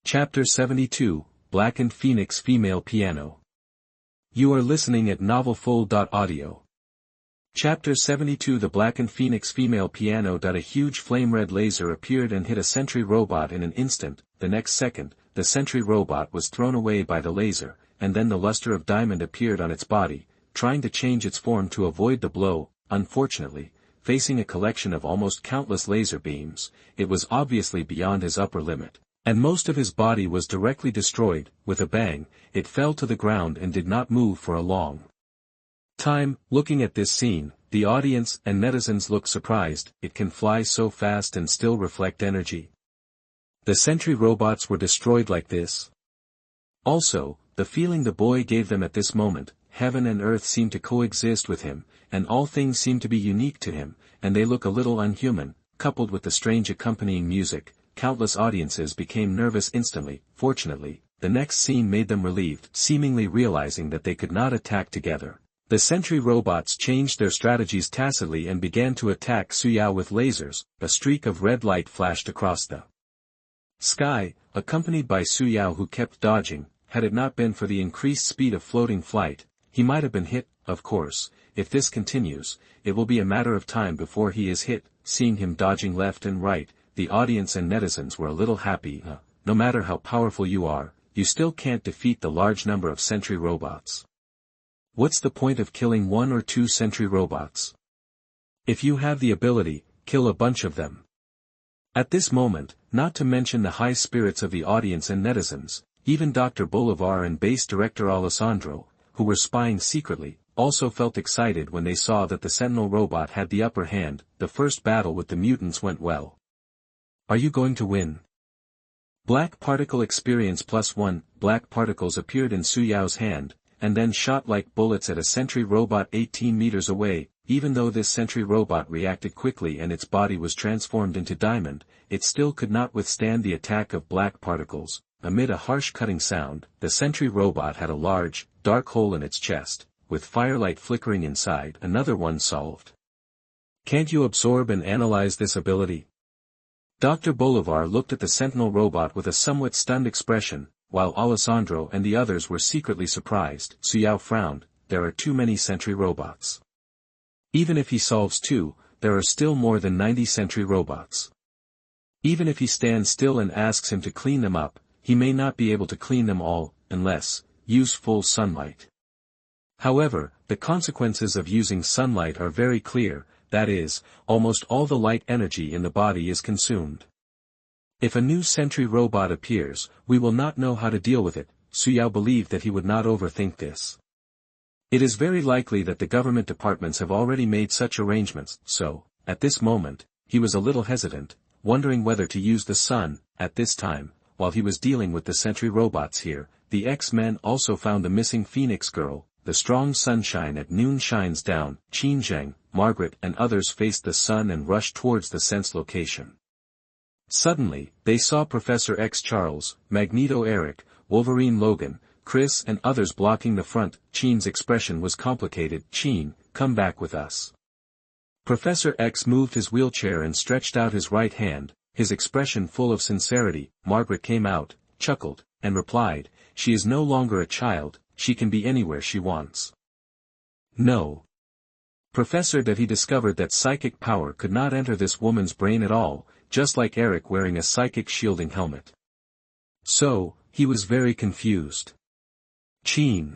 Chapter 72, Blackened Phoenix Female Piano. You are listening at novelfull.audio. Chapter 72 The Blackened Phoenix Female Piano. A huge flame-red laser appeared and hit a sentry robot in an instant. The next second, the sentry robot was thrown away by the laser, and then the luster of diamond appeared on its body, trying to change its form to avoid the blow. Unfortunately, facing a collection of almost countless laser beams, it was obviously beyond his upper limit, and most of his body was directly destroyed. With a bang, it fell to the ground and did not move for a long time. Looking at this scene, the audience and netizens look surprised. It can fly so fast and still reflect energy. The sentry robots were destroyed like this. Also, the feeling the boy gave them at this moment, heaven and earth seem to coexist with him, and all things seem to be unique to him, and they look a little unhuman, coupled with the strange accompanying music. Countless audiences became nervous instantly. Fortunately, the next scene made them relieved, seemingly realizing that they could not attack together. The sentry robots changed their strategies tacitly and began to attack Su Yao with lasers. A streak of red light flashed across the sky, accompanied by Su Yao, who kept dodging. Had it not been for the increased speed of floating flight, he might have been hit. Of course, if this continues, it will be a matter of time before he is hit. Seeing him dodging left and right, the audience and netizens were a little happy. No matter how powerful you are, you still can't defeat the large number of sentry robots. What's the point of killing one or two sentry robots? If you have the ability, kill a bunch of them. At this moment, not to mention the high spirits of the audience and netizens, even Dr. Bolivar and base director Alessandro, who were spying secretly, also felt excited when they saw that the Sentinel robot had the upper hand. The first battle with the mutants went well. Are you going to win? Black particle experience +1. Black particles appeared in Su Yao's hand, and then shot like bullets at a sentry robot 18 meters away. Even though this sentry robot reacted quickly and its body was transformed into diamond, it still could not withstand the attack of black particles. Amid a harsh cutting sound, the sentry robot had a large, dark hole in its chest, with firelight flickering inside. Another one solved. Can't you absorb and analyze this ability? Dr. Bolivar looked at the Sentinel robot with a somewhat stunned expression, while Alessandro and the others were secretly surprised. Su Yao frowned. There are too many sentry robots. Even if he solves two, there are still more than 90 sentry robots. Even if he stands still and asks him to clean them up, he may not be able to clean them all, unless use full sunlight. However, the consequences of using sunlight are very clear. That is, almost all the light energy in the body is consumed. If a new sentry robot appears, we will not know how to deal with it. Su Yao believed that he would not overthink this. It is very likely that the government departments have already made such arrangements, so, at this moment, he was a little hesitant, wondering whether to use the sun. At this time, while he was dealing with the sentry robots here, the X-Men also found the missing Phoenix girl. The strong sunshine at noon shines down. Qin Zheng, Margaret and others faced the sun and rushed towards the sense location. Suddenly, they saw Professor X, Charles, Magneto, Eric, Wolverine, Logan, Chris and others blocking the front. Qin's expression was complicated. Qin, come back with us. Professor X moved his wheelchair and stretched out his right hand, his expression full of sincerity. Margaret came out, chuckled, and replied, she is no longer a child. She can be anywhere she wants. No. Professor that he discovered that psychic power could not enter this woman's brain at all, just like Eric wearing a psychic shielding helmet. So, he was very confused. Qin.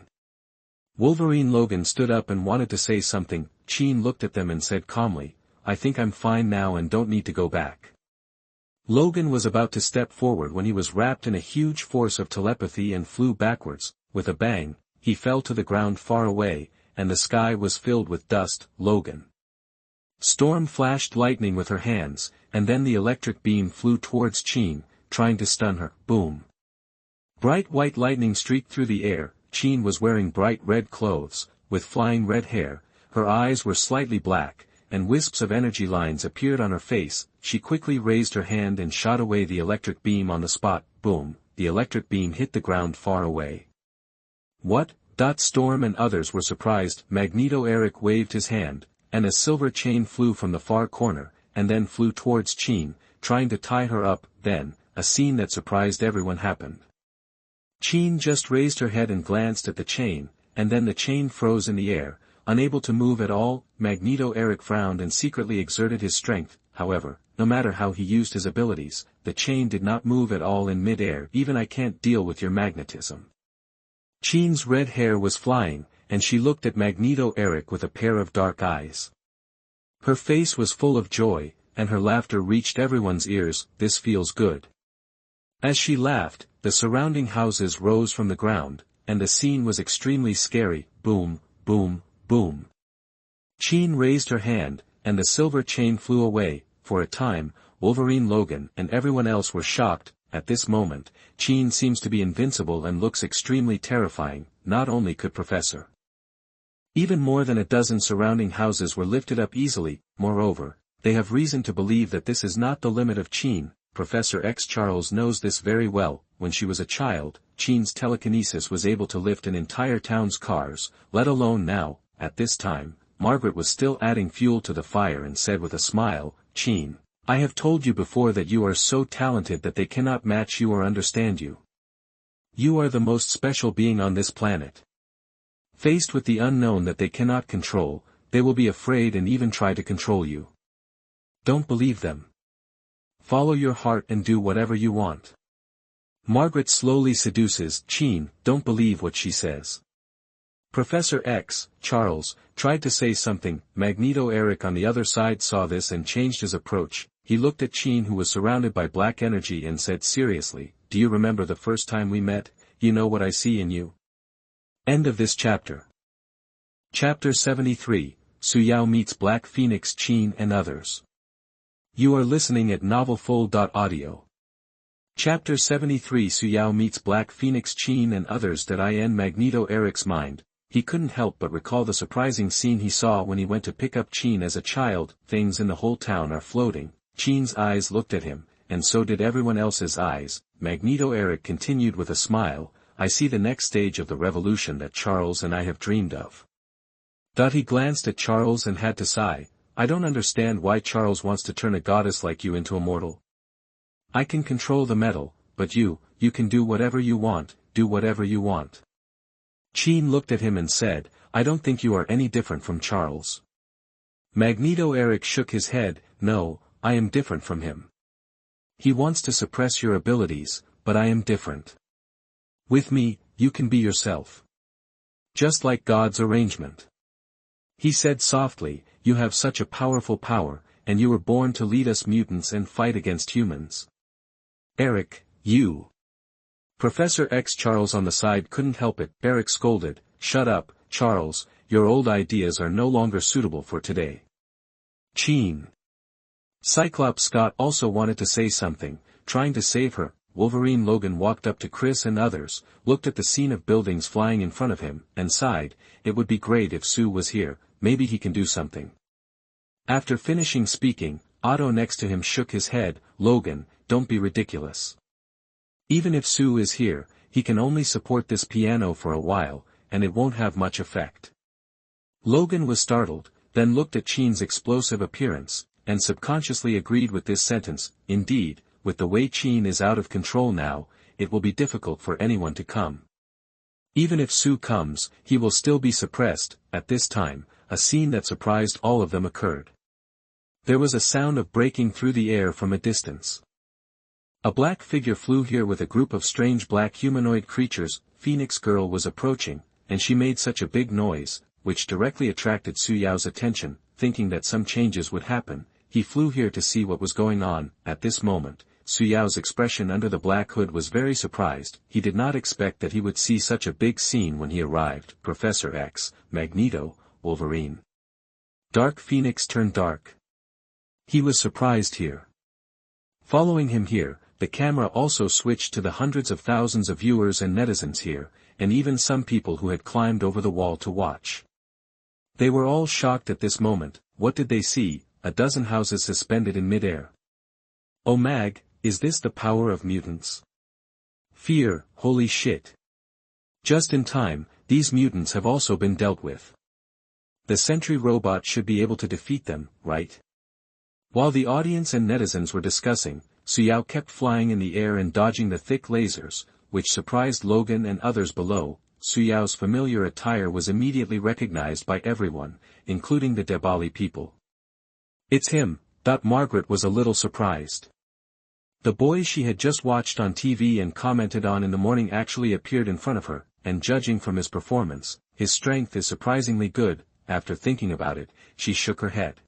Wolverine Logan stood up and wanted to say something. Qin looked at them and said calmly, I think I'm fine now and don't need to go back. Logan was about to step forward when he was wrapped in a huge force of telepathy and flew backwards. With a bang, he fell to the ground far away, and the sky was filled with dust. Logan. Storm flashed lightning with her hands, and then the electric beam flew towards Qin, trying to stun her. Boom. Bright white lightning streaked through the air. Qin was wearing bright red clothes, with flying red hair. Her eyes were slightly black, and wisps of energy lines appeared on her face. She quickly raised her hand and shot away the electric beam on the spot. Boom. The electric beam hit the ground far away. What? Storm and others were surprised. Magneto Eric waved his hand, and a silver chain flew from the far corner, and then flew towards Qin, trying to tie her up. Then, a scene that surprised everyone happened. Qin just raised her head and glanced at the chain, and then the chain froze in the air, unable to move at all. Eric frowned and secretly exerted his strength. However, no matter how he used his abilities, the chain did not move at all in mid-air. Even I can't deal with your magnetism. Qin's red hair was flying, and she looked at Eric with a pair of dark eyes. Her face was full of joy, and her laughter reached everyone's ears. This feels good. As she laughed, the surrounding houses rose from the ground, and the scene was extremely scary. Boom, boom, boom. Qin raised her hand, and the silver chain flew away. For a time, Wolverine, Logan, and everyone else were shocked. At this moment, Qin seems to be invincible and looks extremely terrifying. Not only could Professor even more than a dozen surrounding houses were lifted up easily, moreover, they have reason to believe that this is not the limit of Qin. Professor X Charles knows this very well. When she was a child, Qin's telekinesis was able to lift an entire town's cars, let alone now. At this time, Margaret was still adding fuel to the fire and said with a smile, "Qin, I have told you before that you are so talented that they cannot match you or understand you. You are the most special being on this planet. Faced with the unknown that they cannot control, they will be afraid and even try to control you. Don't believe them. Follow your heart and do whatever you want." Margaret slowly seduces Qin. Don't believe what she says. Professor X, Charles, tried to say something. Eric on the other side saw this and changed his approach. He looked at Qin, who was surrounded by black energy, and said seriously, "Do you remember the first time we met? You know what I see in you." End of this chapter. Chapter 73, Su Yao meets Black Phoenix Qin and others. You are listening at novelfull.audio. Chapter 73, Su Yao meets Black Phoenix Qin and others. In Eric's mind, he couldn't help but recall the surprising scene he saw when he went to pick up Qin as a child. Things in the whole town are floating. Qin's eyes looked at him, and so did everyone else's eyes. Eric continued with a smile, "I see the next stage of the revolution that Charles and I have dreamed of." He glanced at Charles and had to sigh. "I don't understand why Charles wants to turn a goddess like you into a mortal. I can control the metal, but you can do whatever you want, do whatever you want." Qin looked at him and said, "I don't think you are any different from Charles." Eric shook his head. "No, I am different from him. He wants to suppress your abilities, but I am different. With me, you can be yourself. Just like God's arrangement." He said softly, "You have such a powerful power, and you were born to lead us mutants and fight against humans." "Eric, you..." Professor X Charles on the side couldn't help it. Eric scolded, "Shut up, Charles, your old ideas are no longer suitable for today." Qin. Cyclops Scott also wanted to say something, trying to save her. Wolverine Logan walked up to Chris and others, looked at the scene of buildings flying in front of him, and sighed, "It would be great if Su was here, maybe he can do something." After finishing speaking, Otto next to him shook his head. "Logan, don't be ridiculous. Even if Su is here, he can only support this piano for a while, and it won't have much effect." Logan was startled, then looked at Qin's explosive appearance, and subconsciously agreed with this sentence. Indeed, with the way Qin is out of control now, it will be difficult for anyone to come. Even if Su comes, he will still be suppressed. At this time, a scene that surprised all of them occurred. There was a sound of breaking through the air from a distance. A black figure flew here with a group of strange black humanoid creatures. Phoenix Girl was approaching, and she made such a big noise, which directly attracted Su Yao's attention. Thinking that some changes would happen, he flew here to see what was going on. At this moment, Su Yao's expression under the black hood was very surprised. He did not expect that he would see such a big scene when he arrived. Professor X, Magneto, Wolverine. Dark Phoenix turned dark. He was surprised here. Following him here, the camera also switched to the hundreds of thousands of viewers and netizens here, and even some people who had climbed over the wall to watch. They were all shocked at this moment. What did they see? A dozen houses suspended in midair. Oh Mag, is this the power of mutants? Fear, holy shit. Just in time, these mutants have also been dealt with. The Sentry robot should be able to defeat them, right? While the audience and netizens were discussing, Su Yao kept flying in the air and dodging the thick lasers, which surprised Logan and others below. Su Yao's familiar attire was immediately recognized by everyone, including the Debali people. "It's him," Margaret was a little surprised. The boy she had just watched on TV and commented on in the morning actually appeared in front of her, and judging from his performance, his strength is surprisingly good. After thinking about it, she shook her head.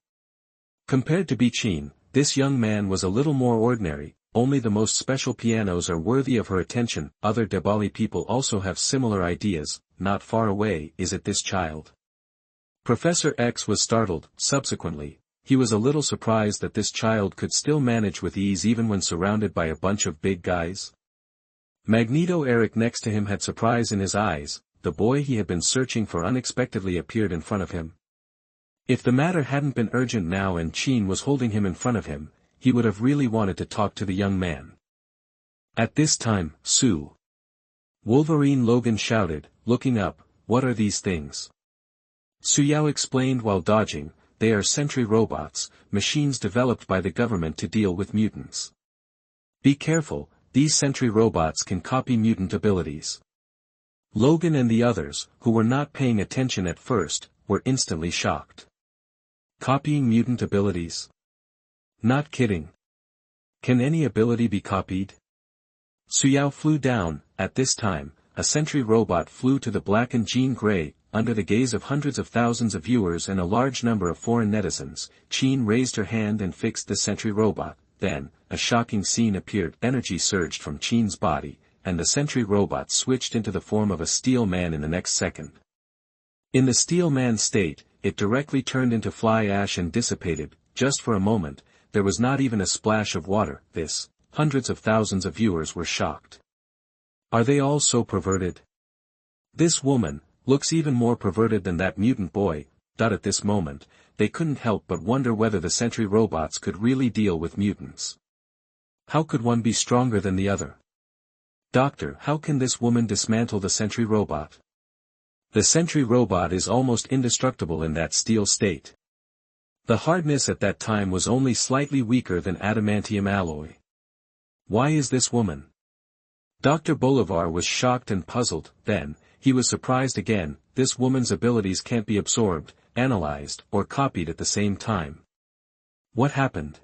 Compared to Qin, this young man was a little more ordinary. Only the most special pianos are worthy of her attention. Other Debali people also have similar ideas. Not far away, is it this child? Professor X was startled. Subsequently, he was a little surprised that this child could still manage with ease even when surrounded by a bunch of big guys. Magneto Eric next to him had surprise in his eyes. The boy he had been searching for unexpectedly appeared in front of him. If the matter hadn't been urgent now and Qin was holding him in front of him, he would have really wanted to talk to the young man. At this time, Wolverine Logan shouted, looking up, "What are these things?" Su Yao explained while dodging, "They are sentry robots, machines developed by the government to deal with mutants. Be careful, these sentry robots can copy mutant abilities." Logan and the others, who were not paying attention at first, were instantly shocked. Copying mutant abilities? Not kidding. Can any ability be copied? Su Yao flew down. At this time, a sentry robot flew to the Blackened Jean Grey. Under the gaze of hundreds of thousands of viewers and a large number of foreign netizens, Qin raised her hand and fixed the sentry robot. Then, a shocking scene appeared. Energy surged from Qin's body, and the sentry robot switched into the form of a steel man in the next second. In the steel man state, it directly turned into fly ash and dissipated. Just for a moment, there was not even a splash of water. Hundreds of thousands of viewers were shocked. Are they all so perverted? This woman looks even more perverted than that mutant boy. At this moment, they couldn't help but wonder whether the sentry robots could really deal with mutants. How could one be stronger than the other? "Doctor, how can this woman dismantle the sentry robot?" The sentry robot is almost indestructible in that steel state. The hardness at that time was only slightly weaker than adamantium alloy. Why is this woman? Dr. Bolivar was shocked and puzzled. Then, he was surprised again. This woman's abilities can't be absorbed, analyzed, or copied at the same time. What happened?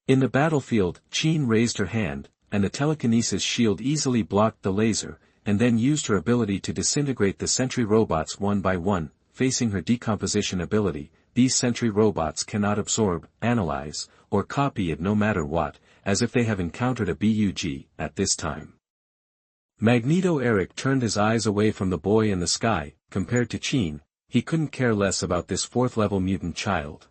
In the battlefield, Qin raised her hand, and the telekinesis shield easily blocked the laser, and then used her ability to disintegrate the sentry robots one by one. Facing her decomposition ability, these sentry robots cannot absorb, analyze, or copy it no matter what, as if they have encountered a bug. At this time, Magneto Eric turned his eyes away from the boy in the sky. Compared to Qin, he couldn't care less about this fourth-level mutant child.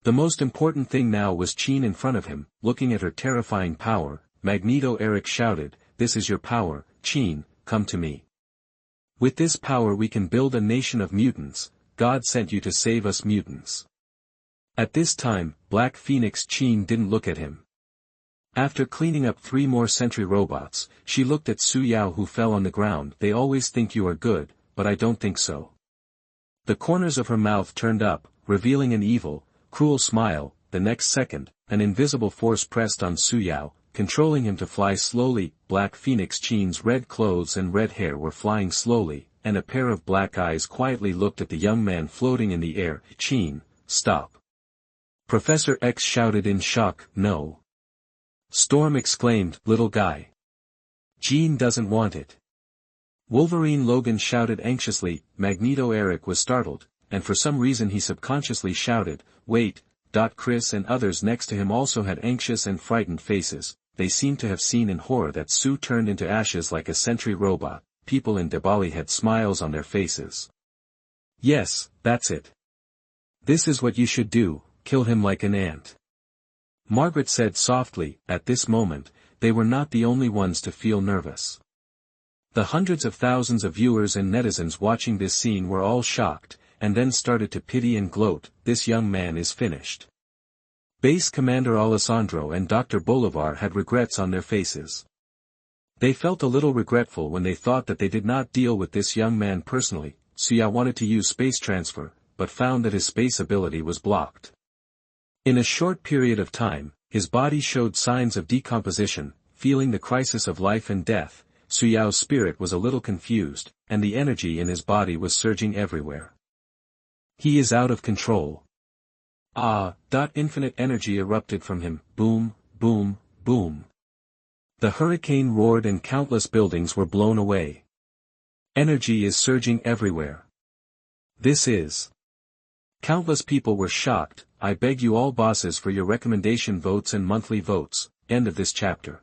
The most important thing now was Qin in front of him, looking at her terrifying power. Magneto Eric shouted, "This is your power, Qin, come to me. With this power we can build a nation of mutants. God sent you to save us mutants." At this time, Black Phoenix Qin didn't look at him. After cleaning up 3 more sentry robots, she looked at Su Yao who fell on the ground. "They always think you are good, but I don't think so." The corners of her mouth turned up, revealing an evil, cruel smile. The next second, an invisible force pressed on Su Yao, controlling him to fly slowly. Black Phoenix Qin's red clothes and red hair were flying slowly, and a pair of black eyes quietly looked at the young man floating in the air. "Qin, stop." Professor X shouted in shock. "No." Storm exclaimed, "Little guy. Jean doesn't want it." Wolverine Logan shouted anxiously. Magneto Eric was startled, and for some reason he subconsciously shouted, "Wait." Chris and others next to him also had anxious and frightened faces. They seemed to have seen in horror that Su turned into ashes like a sentry robot. People in Debali had smiles on their faces. "Yes, that's it. This is what you should do, kill him like an ant," Margaret said softly. At this moment, they were not the only ones to feel nervous. The hundreds of thousands of viewers and netizens watching this scene were all shocked, and then started to pity and gloat. "This young man is finished." Base Commander Alessandro and Dr. Bolivar had regrets on their faces. They felt a little regretful when they thought that they did not deal with this young man personally. Su Yao wanted to use space transfer, but found that his space ability was blocked. In a short period of time, His body showed signs of decomposition. Feeling the crisis of life and death, Su Yao's spirit was a little confused, and the energy in his body was surging everywhere. He is out of control. Infinite energy erupted from him, boom, boom, boom. The hurricane roared and countless buildings were blown away. Energy is surging everywhere. This is. Countless people were shocked. I beg you all bosses for your recommendation votes and monthly votes. End of this chapter.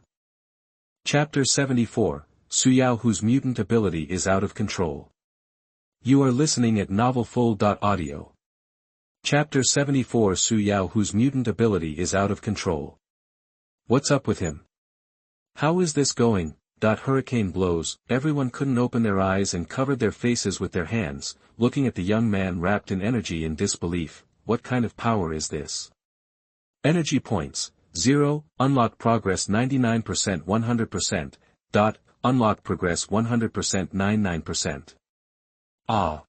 Chapter 74, Su Yao whose mutant ability is out of control. You are listening at novelfull.audio. Chapter 74 Su Yao whose mutant ability is out of control. What's up with him? How is this going? Hurricane blows. Everyone couldn't open their eyes and covered their faces with their hands, looking at the young man wrapped in energy in disbelief. What kind of power is this? Energy points. 0, unlock progress 99% 100%, unlock progress 100% 99%.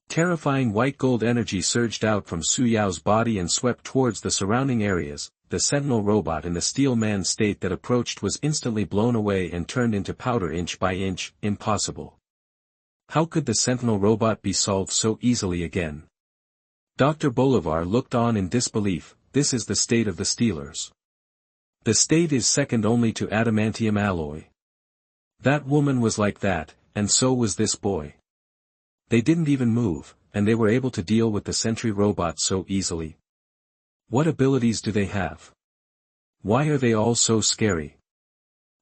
Terrifying white gold energy surged out from Su Yao's body and swept towards the surrounding areas. The Sentinel robot in the steel man state that approached was instantly blown away and turned into powder inch by inch. Impossible. How could the Sentinel robot be solved so easily again? Dr. Bolivar looked on in disbelief. This is the state of the Steelers. The state is second only to adamantium alloy. That woman was like that, and so was this boy. They didn't even move, and they were able to deal with the sentry robot so easily. What abilities do they have? Why are they all so scary?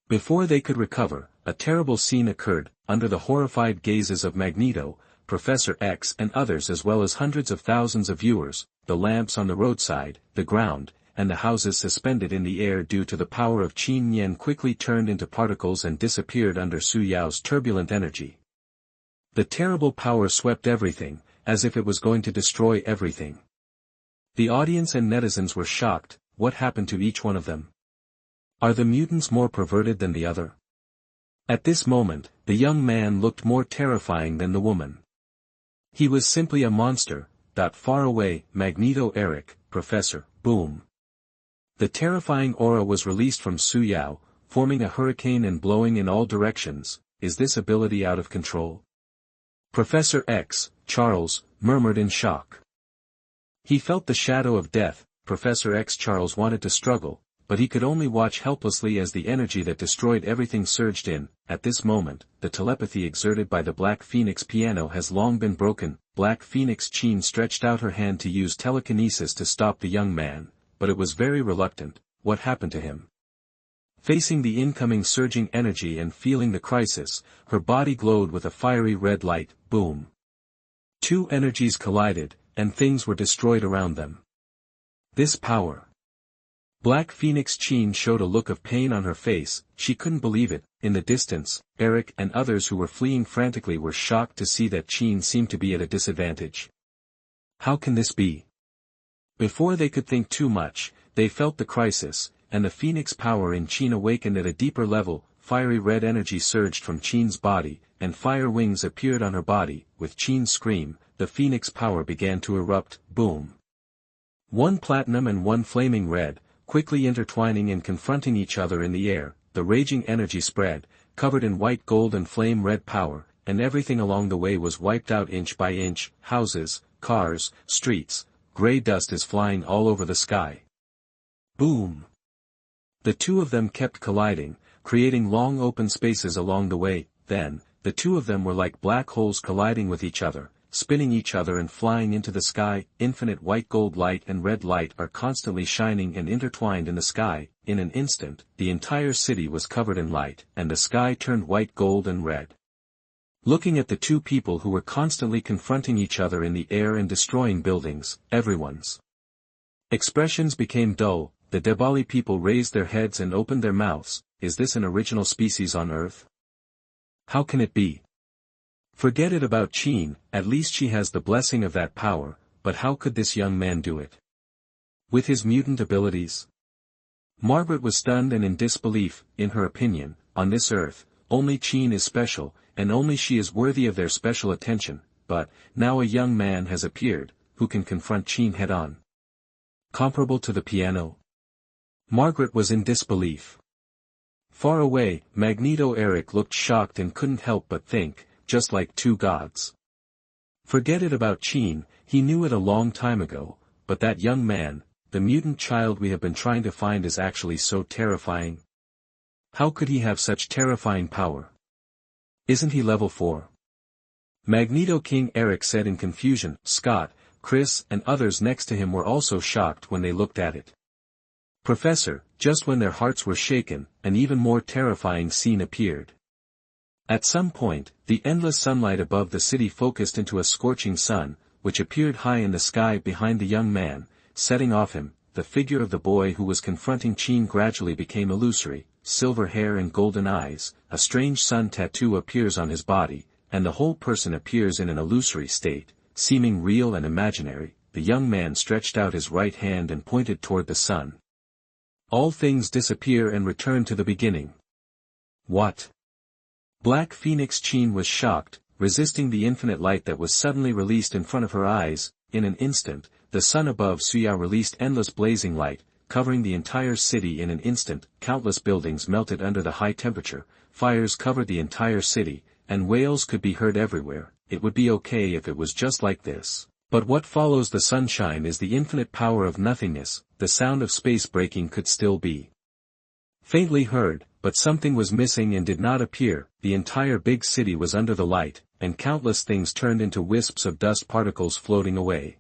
Before they could recover, a terrible scene occurred. Under the horrified gazes of Magneto, Professor X and others as well as hundreds of thousands of viewers, the lamps on the roadside, the ground, and the houses suspended in the air due to the power of Qin Yen quickly turned into particles and disappeared under Su Yao's turbulent energy. The terrible power swept everything, as if it was going to destroy everything. The audience and netizens were shocked. What happened to each one of them? Are the mutants more perverted than the other? At this moment, the young man looked more terrifying than the woman. He was simply a monster. Far away, Magneto Eric, Professor, boom. The terrifying aura was released from Su Yao, forming a hurricane and blowing in all directions. Is this ability out of control? Professor X, Charles, murmured in shock. He felt the shadow of death. Professor X Charles wanted to struggle, but he could only watch helplessly as the energy that destroyed everything surged in. At this moment, the telepathy exerted by the Black Phoenix piano has long been broken. Black Phoenix Qin stretched out her hand to use telekinesis to stop the young man, but it was very reluctant. What happened to him? Facing the incoming surging energy and feeling the crisis, her body glowed with a fiery red light. Boom. Two energies collided, and things were destroyed around them. This power. Black Phoenix Qin showed a look of pain on her face. She couldn't believe it. In the distance, Eric and others who were fleeing frantically were shocked to see that Qin seemed to be at a disadvantage. How can this be? Before they could think too much, they felt the crisis, and the Phoenix power in Qin awakened at a deeper level. Fiery red energy surged from Qin's body, and fire wings appeared on her body. With Qin's scream, the Phoenix power began to erupt. Boom. One platinum and one flaming red, quickly intertwining and confronting each other in the air. The raging energy spread, covered in white gold and flame red power, and everything along the way was wiped out inch by inch. Houses, cars, streets, gray dust is flying all over the sky. Boom. The two of them kept colliding, creating long open spaces along the way. Then, the two of them were like black holes colliding with each other, spinning each other and flying into the sky. Infinite white gold light and red light are constantly shining and intertwined in the sky. In an instant, the entire city was covered in light, and the sky turned white gold and red. Looking at the two people who were constantly confronting each other in the air and destroying buildings, everyone's expressions became dull. The Debali people raised their heads and opened their mouths. Is this an original species on Earth? How can it be? Forget it about Qin, at least she has the blessing of that power, but how could this young man do it? With his mutant abilities? Margaret was stunned and in disbelief. In her opinion, on this Earth, only Qin is special, and only she is worthy of their special attention, but, now a young man has appeared, who can confront Qin head-on. Comparable to the piano? Margaret was in disbelief. Far away, Magneto Eric looked shocked and couldn't help but think, just like two gods. Forget it about Qin, he knew it a long time ago, but that young man, the mutant child we have been trying to find is actually so terrifying. How could he have such terrifying power? Isn't he level 4? Magneto King Eric said in confusion. Scott, Chris and others next to him were also shocked when they looked at it. Professor, just when their hearts were shaken, an even more terrifying scene appeared. At some point, the endless sunlight above the city focused into a scorching sun, which appeared high in the sky behind the young man, setting off him. The figure of the boy who was confronting Qin gradually became illusory, silver hair and golden eyes, a strange sun tattoo appears on his body, and the whole person appears in an illusory state, seeming real and imaginary. The young man stretched out his right hand and pointed toward the sun. All things disappear and return to the beginning. What? Black Phoenix Qin was shocked, resisting the infinite light that was suddenly released in front of her eyes. In an instant, the sun above Su Yao released endless blazing light, covering the entire city in an instant. Countless buildings melted under the high temperature, fires covered the entire city, and wails could be heard everywhere. It would be okay if it was just like this. But what follows the sunshine is the infinite power of nothingness. The sound of space breaking could still be faintly heard, but something was missing and did not appear. The entire big city was under the light, and countless things turned into wisps of dust particles floating away.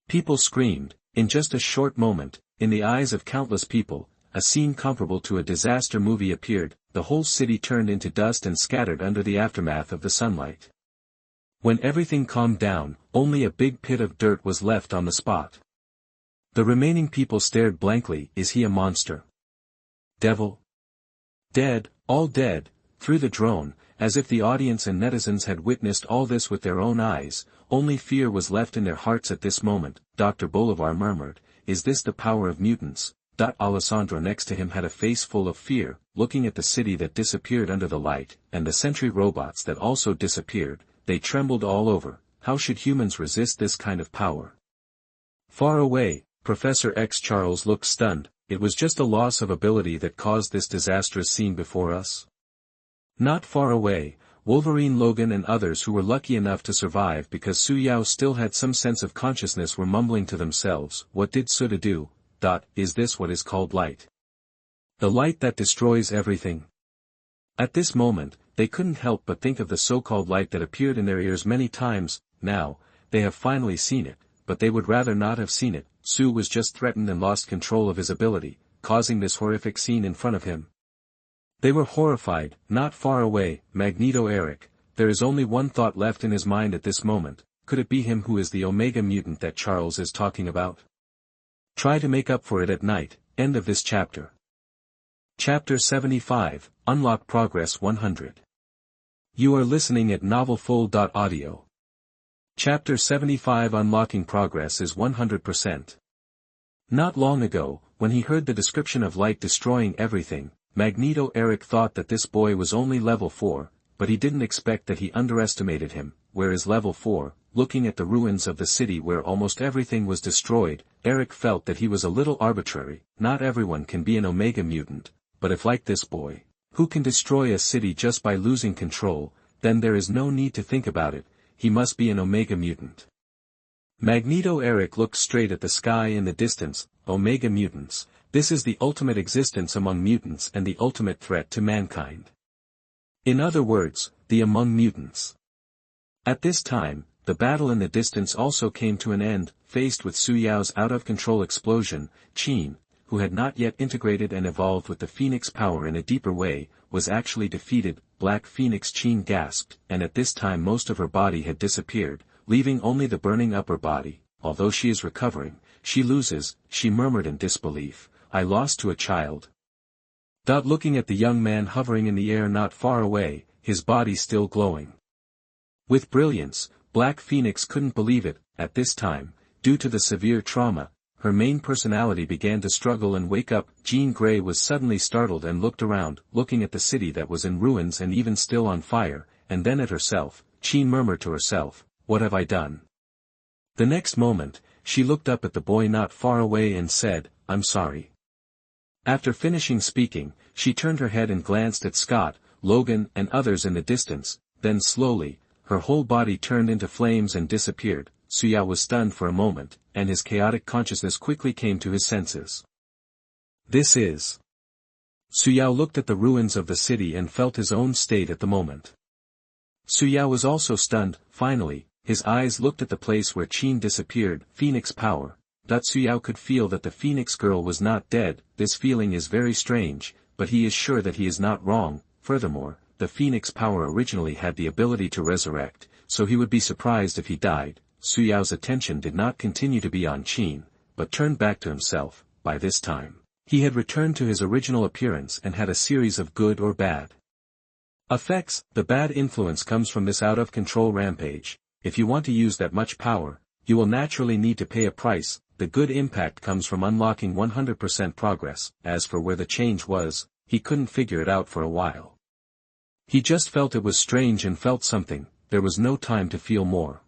People screamed. In just a short moment, in the eyes of countless people, a scene comparable to a disaster movie appeared. The whole city turned into dust and scattered under the aftermath of the sunlight. When everything calmed down, only a big pit of dirt was left on the spot. The remaining people stared blankly. Is he a monster? Devil? Dead, all dead. Through the drone, as if the audience and netizens had witnessed all this with their own eyes, only fear was left in their hearts at this moment. Dr. Bolivar murmured, "Is this the power of mutants?" Alessandro next to him had a face full of fear, looking at the city that disappeared under the light, and the sentry robots that also disappeared. They trembled all over. How should humans resist this kind of power? Far away, Professor X Charles looked stunned. It was just a loss of ability that caused this disastrous scene before us. Not far away, Wolverine Logan and others who were lucky enough to survive because Su Yao still had some sense of consciousness were mumbling to themselves. What did Suda do? Is this what is called light? The light that destroys everything? At this moment, they couldn't help but think of the so-called light that appeared in their ears many times. Now, they have finally seen it, but they would rather not have seen it. Su was just threatened and lost control of his ability, causing this horrific scene in front of him. They were horrified. Not far away, Magneto Eric. There is only one thought left in his mind at this moment. Could it be him who is the Omega mutant that Charles is talking about? Try to make up for it at night. End of this chapter. Chapter 75, Unlock Progress 100. You are listening at novelfull.audio. Chapter 75 Unlocking Progress is 100%. Not long ago, when he heard the description of light destroying everything, Magneto Eric thought that this boy was only level 4, but he didn't expect that he underestimated him. Where is level 4? Looking at the ruins of the city where almost everything was destroyed, Eric felt that he was a little arbitrary. Not everyone can be an Omega mutant, but if like this boy, who can destroy a city just by losing control, then there is no need to think about it. He must be an Omega mutant. Magneto Eric looked straight at the sky in the distance. Omega mutants. This is the ultimate existence among mutants and the ultimate threat to mankind. In other words, the Among Mutants. At this time, the battle in the distance also came to an end. Faced with Su Yao's out-of-control explosion, Qin, who had not yet integrated and evolved with the Phoenix power in a deeper way, was actually defeated. Black Phoenix Qin gasped, and at this time most of her body had disappeared, leaving only the burning upper body. Although she is recovering, she loses, she murmured in disbelief. I lost to a child. Looking at the young man hovering in the air not far away, his body still glowing with brilliance, Black Phoenix couldn't believe it. At this time, due to the severe trauma, her main personality began to struggle and wake up. Jean Grey was suddenly startled and looked around, looking at the city that was in ruins and even still on fire, and then at herself. Jean murmured to herself, "What have I done?" The next moment, she looked up at the boy not far away and said, "I'm sorry." After finishing speaking, she turned her head and glanced at Scott, Logan and others in the distance, then slowly, her whole body turned into flames and disappeared. Su Yao was stunned for a moment, and his chaotic consciousness quickly came to his senses. This is... Su Yao looked at the ruins of the city and felt his own state at the moment. Su Yao was also stunned. Finally, his eyes looked at the place where Qin disappeared. Phoenix power. Su Yao could feel that the Phoenix girl was not dead. This feeling is very strange, but he is sure that he is not wrong. Furthermore, the Phoenix power originally had the ability to resurrect, so he would be surprised if he died. Su Yao's attention did not continue to be on Qin, but turned back to himself. By this time, he had returned to his original appearance and had a series of good or bad effects. The bad influence comes from this out-of-control rampage. If you want to use that much power, you will naturally need to pay a price. The good impact comes from unlocking 100% progress. As for where the change was, he couldn't figure it out for a while. He just felt it was strange and felt something. There was no time to feel more.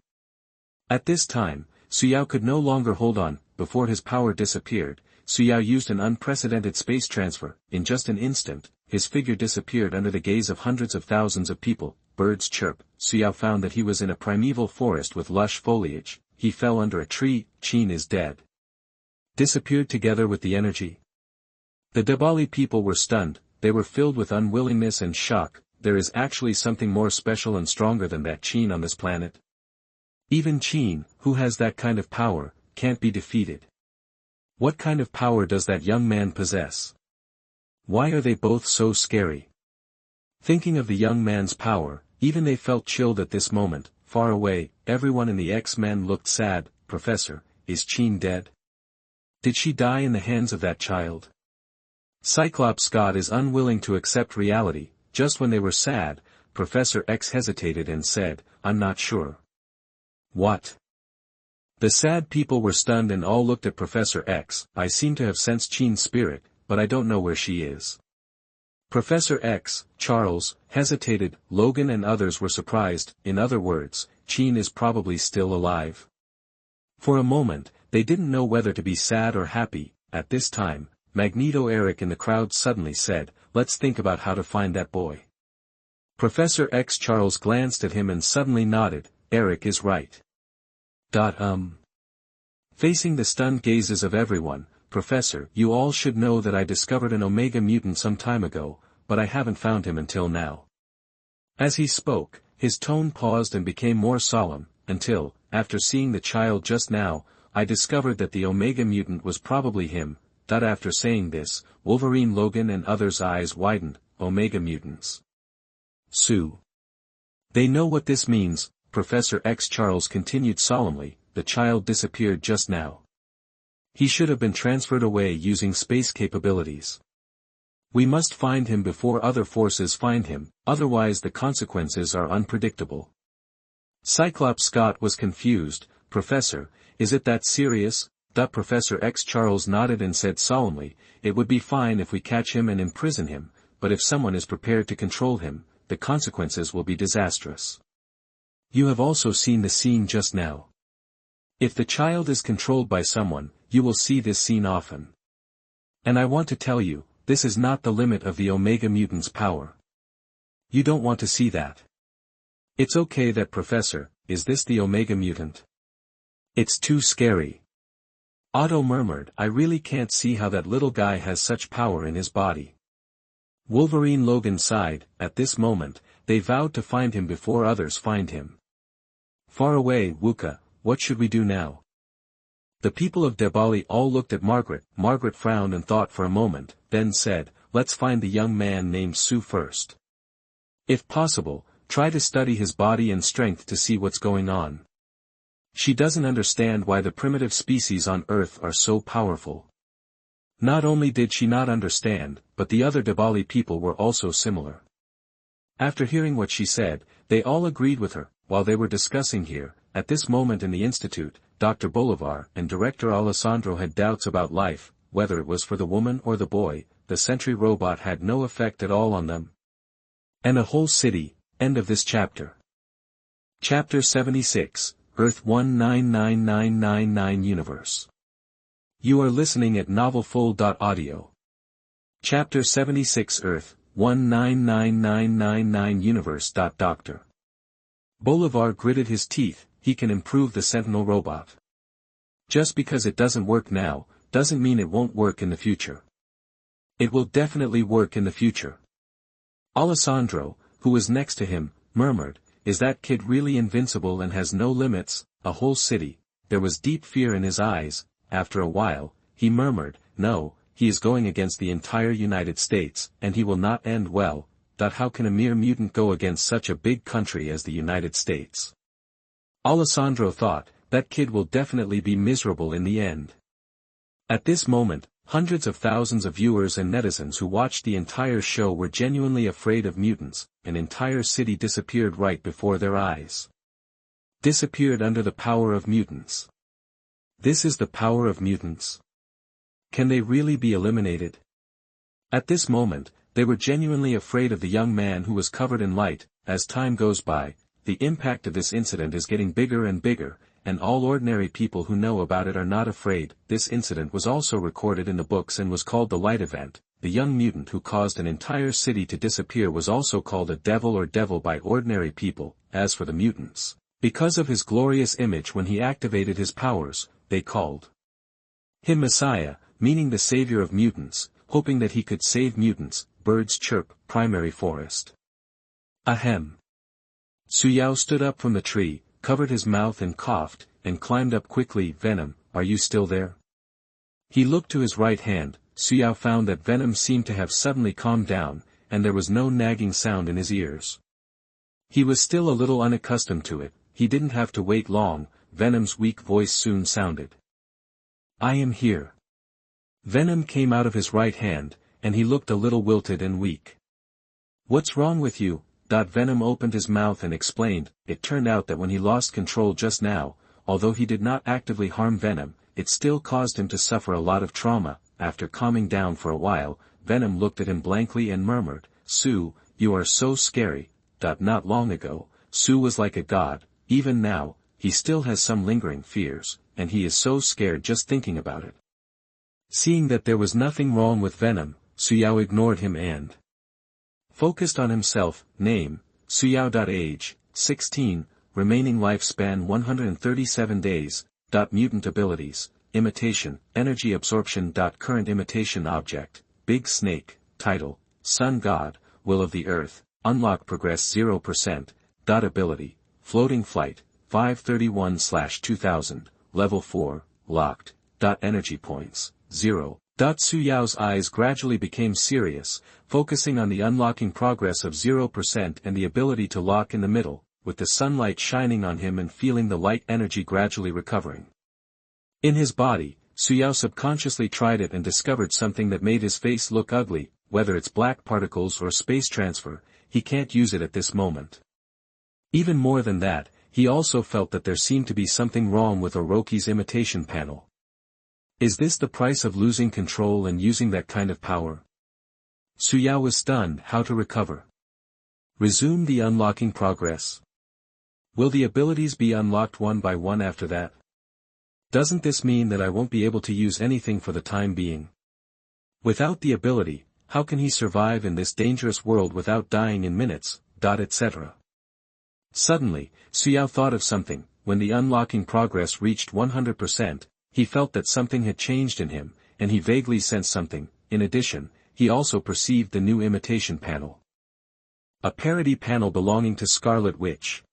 At this time, Su Yao could no longer hold on. Before his power disappeared, Su Yao used an unprecedented space transfer. In just an instant, his figure disappeared under the gaze of hundreds of thousands of people. Birds chirp. Su Yao found that he was in a primeval forest with lush foliage. He fell under a tree. Qin is dead. Disappeared together with the energy. The Dabali people were stunned. They were filled with unwillingness and shock. There is actually something more special and stronger than that Qin on this planet. Even Qin, who has that kind of power, can't be defeated. What kind of power does that young man possess? Why are they both so scary? Thinking of the young man's power, even they felt chilled at this moment. Far away, everyone in the X-Men looked sad. Professor, is Qin dead? Did she die in the hands of that child? Cyclops Scott is unwilling to accept reality. Just when they were sad, Professor X hesitated and said, I'm not sure. What? The sad people were stunned and all looked at Professor X. I seem to have sensed Qin's spirit, but I don't know where she is. Professor X, Charles, hesitated. Logan and others were surprised. In other words, Qin is probably still alive. For a moment, they didn't know whether to be sad or happy. At this time, Magneto Eric in the crowd suddenly said, let's think about how to find that boy. Professor X Charles glanced at him and suddenly nodded. Eric is right. Facing the stunned gazes of everyone, Professor, you all should know that I discovered an Omega mutant some time ago, but I haven't found him until now. As he spoke, his tone paused and became more solemn, until, after seeing the child just now, I discovered that the Omega mutant was probably him. After saying this, Wolverine Logan and others' eyes widened. Omega mutants. Sue. They know what this means. Professor X Charles continued solemnly, the child disappeared just now. He should have been transferred away using space capabilities. We must find him before other forces find him, otherwise the consequences are unpredictable. Cyclops Scott was confused. Professor, is it that serious? Professor X Charles nodded and said solemnly, it would be fine if we catch him and imprison him, but if someone is prepared to control him, the consequences will be disastrous. You have also seen the scene just now. If the child is controlled by someone, you will see this scene often. And I want to tell you, this is not the limit of the Omega mutant's power. You don't want to see that. It's okay that Professor, is this the Omega mutant? It's too scary. Otto murmured, I really can't see how that little guy has such power in his body. Wolverine Logan sighed. At this moment, they vowed to find him before others find him. Far away, Wuka, what should we do now? The people of Debali all looked at Margaret. Margaret frowned and thought for a moment, then said, let's find the young man named Sue first. If possible, try to study his body and strength to see what's going on. She doesn't understand why the primitive species on Earth are so powerful. Not only did she not understand, but the other Debali people were also similar. After hearing what she said, they all agreed with her. While they were discussing here, at this moment in the institute, Dr. Bolivar and Director Alessandro had doubts about life, whether it was for the woman or the boy. The sentry robot had no effect at all on them. And a whole city. End of this chapter. Chapter 76, Earth 199999 Universe. You are listening at novelfull.audio. Chapter 76 Earth, 199999 Universe. Dr. Bolivar gritted his teeth. He can improve the Sentinel robot. Just because it doesn't work now, doesn't mean it won't work in the future. It will definitely work in the future. Alessandro, who was next to him, murmured, "Is that kid really invincible and has no limits, a whole city?" There was deep fear in his eyes. After a while, he murmured, "No, he is going against the entire United States, and he will not end well. How can a mere mutant go against such a big country as the United States?" Alessandro thought, that kid will definitely be miserable in the end. At this moment, hundreds of thousands of viewers and netizens who watched the entire show were genuinely afraid of mutants. An entire city disappeared right before their eyes. Disappeared under the power of mutants. This is the power of mutants. Can they really be eliminated? At this moment, they were genuinely afraid of the young man who was covered in light. As time goes by, the impact of this incident is getting bigger and bigger, and all ordinary people who know about it are not afraid. This incident was also recorded in the books and was called the Light Event. The young mutant who caused an entire city to disappear was also called a devil or devil by ordinary people. As for the mutants, because of his glorious image when he activated his powers, they called him Messiah, meaning the savior of mutants, hoping that he could save mutants. Birds chirp, primary forest. Ahem. Su Yao stood up from the tree, covered his mouth and coughed, and climbed up quickly. "Venom, are you still there?" He looked to his right hand. Su Yao found that Venom seemed to have suddenly calmed down, and there was no nagging sound in his ears. He was still a little unaccustomed to it. He didn't have to wait long. Venom's weak voice soon sounded. "I am here." Venom came out of his right hand, and he looked a little wilted and weak. "What's wrong with you?" Venom opened his mouth and explained. It turned out that when he lost control just now, although he did not actively harm Venom, it still caused him to suffer a lot of trauma. After calming down for a while, Venom looked at him blankly and murmured, "Su, you are so scary." Not long ago, Su was like a god. Even now, he still has some lingering fears, and he is so scared just thinking about it. Seeing that there was nothing wrong with Venom, Su Yao ignored him and focused on himself. Name, Su Yao. Age, 16, remaining lifespan 137 days. Mutant abilities, imitation, energy absorption. Current imitation object, Big Snake. Title, Sun God, Will of the Earth, unlock progress 0%. Ability, floating flight, 531/2000, level 4, locked. Energy points, 0. Su Yao's eyes gradually became serious, focusing on the unlocking progress of 0% and the ability to lock in the middle, with the sunlight shining on him and feeling the light energy gradually recovering. In his body, Su Yao subconsciously tried it and discovered something that made his face look ugly. Whether it's black particles or space transfer, he can't use it at this moment. Even more than that, he also felt that there seemed to be something wrong with Orochi's imitation panel. Is this the price of losing control and using that kind of power? Su Yao was stunned. How to recover? Resume the unlocking progress. Will the abilities be unlocked one by one after that? Doesn't this mean that I won't be able to use anything for the time being? Without the ability, how can he survive in this dangerous world without dying in minutes, etc. Suddenly, Su Yao thought of something. When the unlocking progress reached 100%, he felt that something had changed in him, and he vaguely sensed something. In addition, he also perceived the new imitation panel. A parody panel belonging to Scarlet Witch.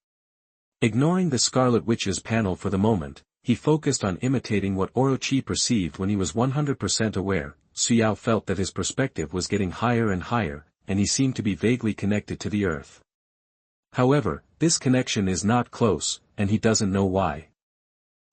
Ignoring the Scarlet Witch's panel for the moment, he focused on imitating what Orochi perceived when he was 100% aware. Su Yao felt that his perspective was getting higher and higher, and he seemed to be vaguely connected to the earth. However, this connection is not close, and he doesn't know why.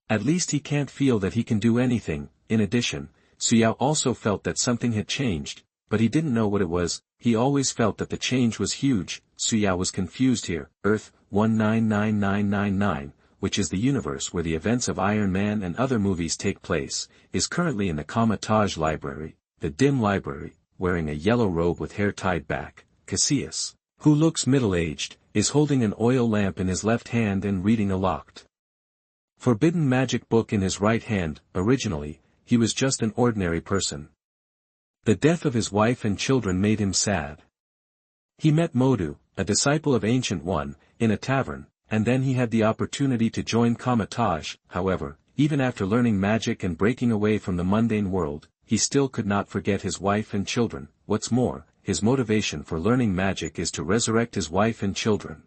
At least he can't feel that he can do anything. In addition, Su Yao also felt that something had changed, but he didn't know what it was. He always felt that the change was huge. Su Yao was confused here. Earth, 199999, which is the universe where the events of Iron Man and other movies take place, is currently in the Kamatage Library, the dim library. Wearing a yellow robe with hair tied back, Cassius, who looks middle-aged, is holding an oil lamp in his left hand and reading a locked forbidden magic book in his right hand. Originally, he was just an ordinary person. The death of his wife and children made him sad. He met Modu, a disciple of Ancient One, in a tavern, and then he had the opportunity to join Kamatage. However, even after learning magic and breaking away from the mundane world, he still could not forget his wife and children. What's more, his motivation for learning magic is to resurrect his wife and children.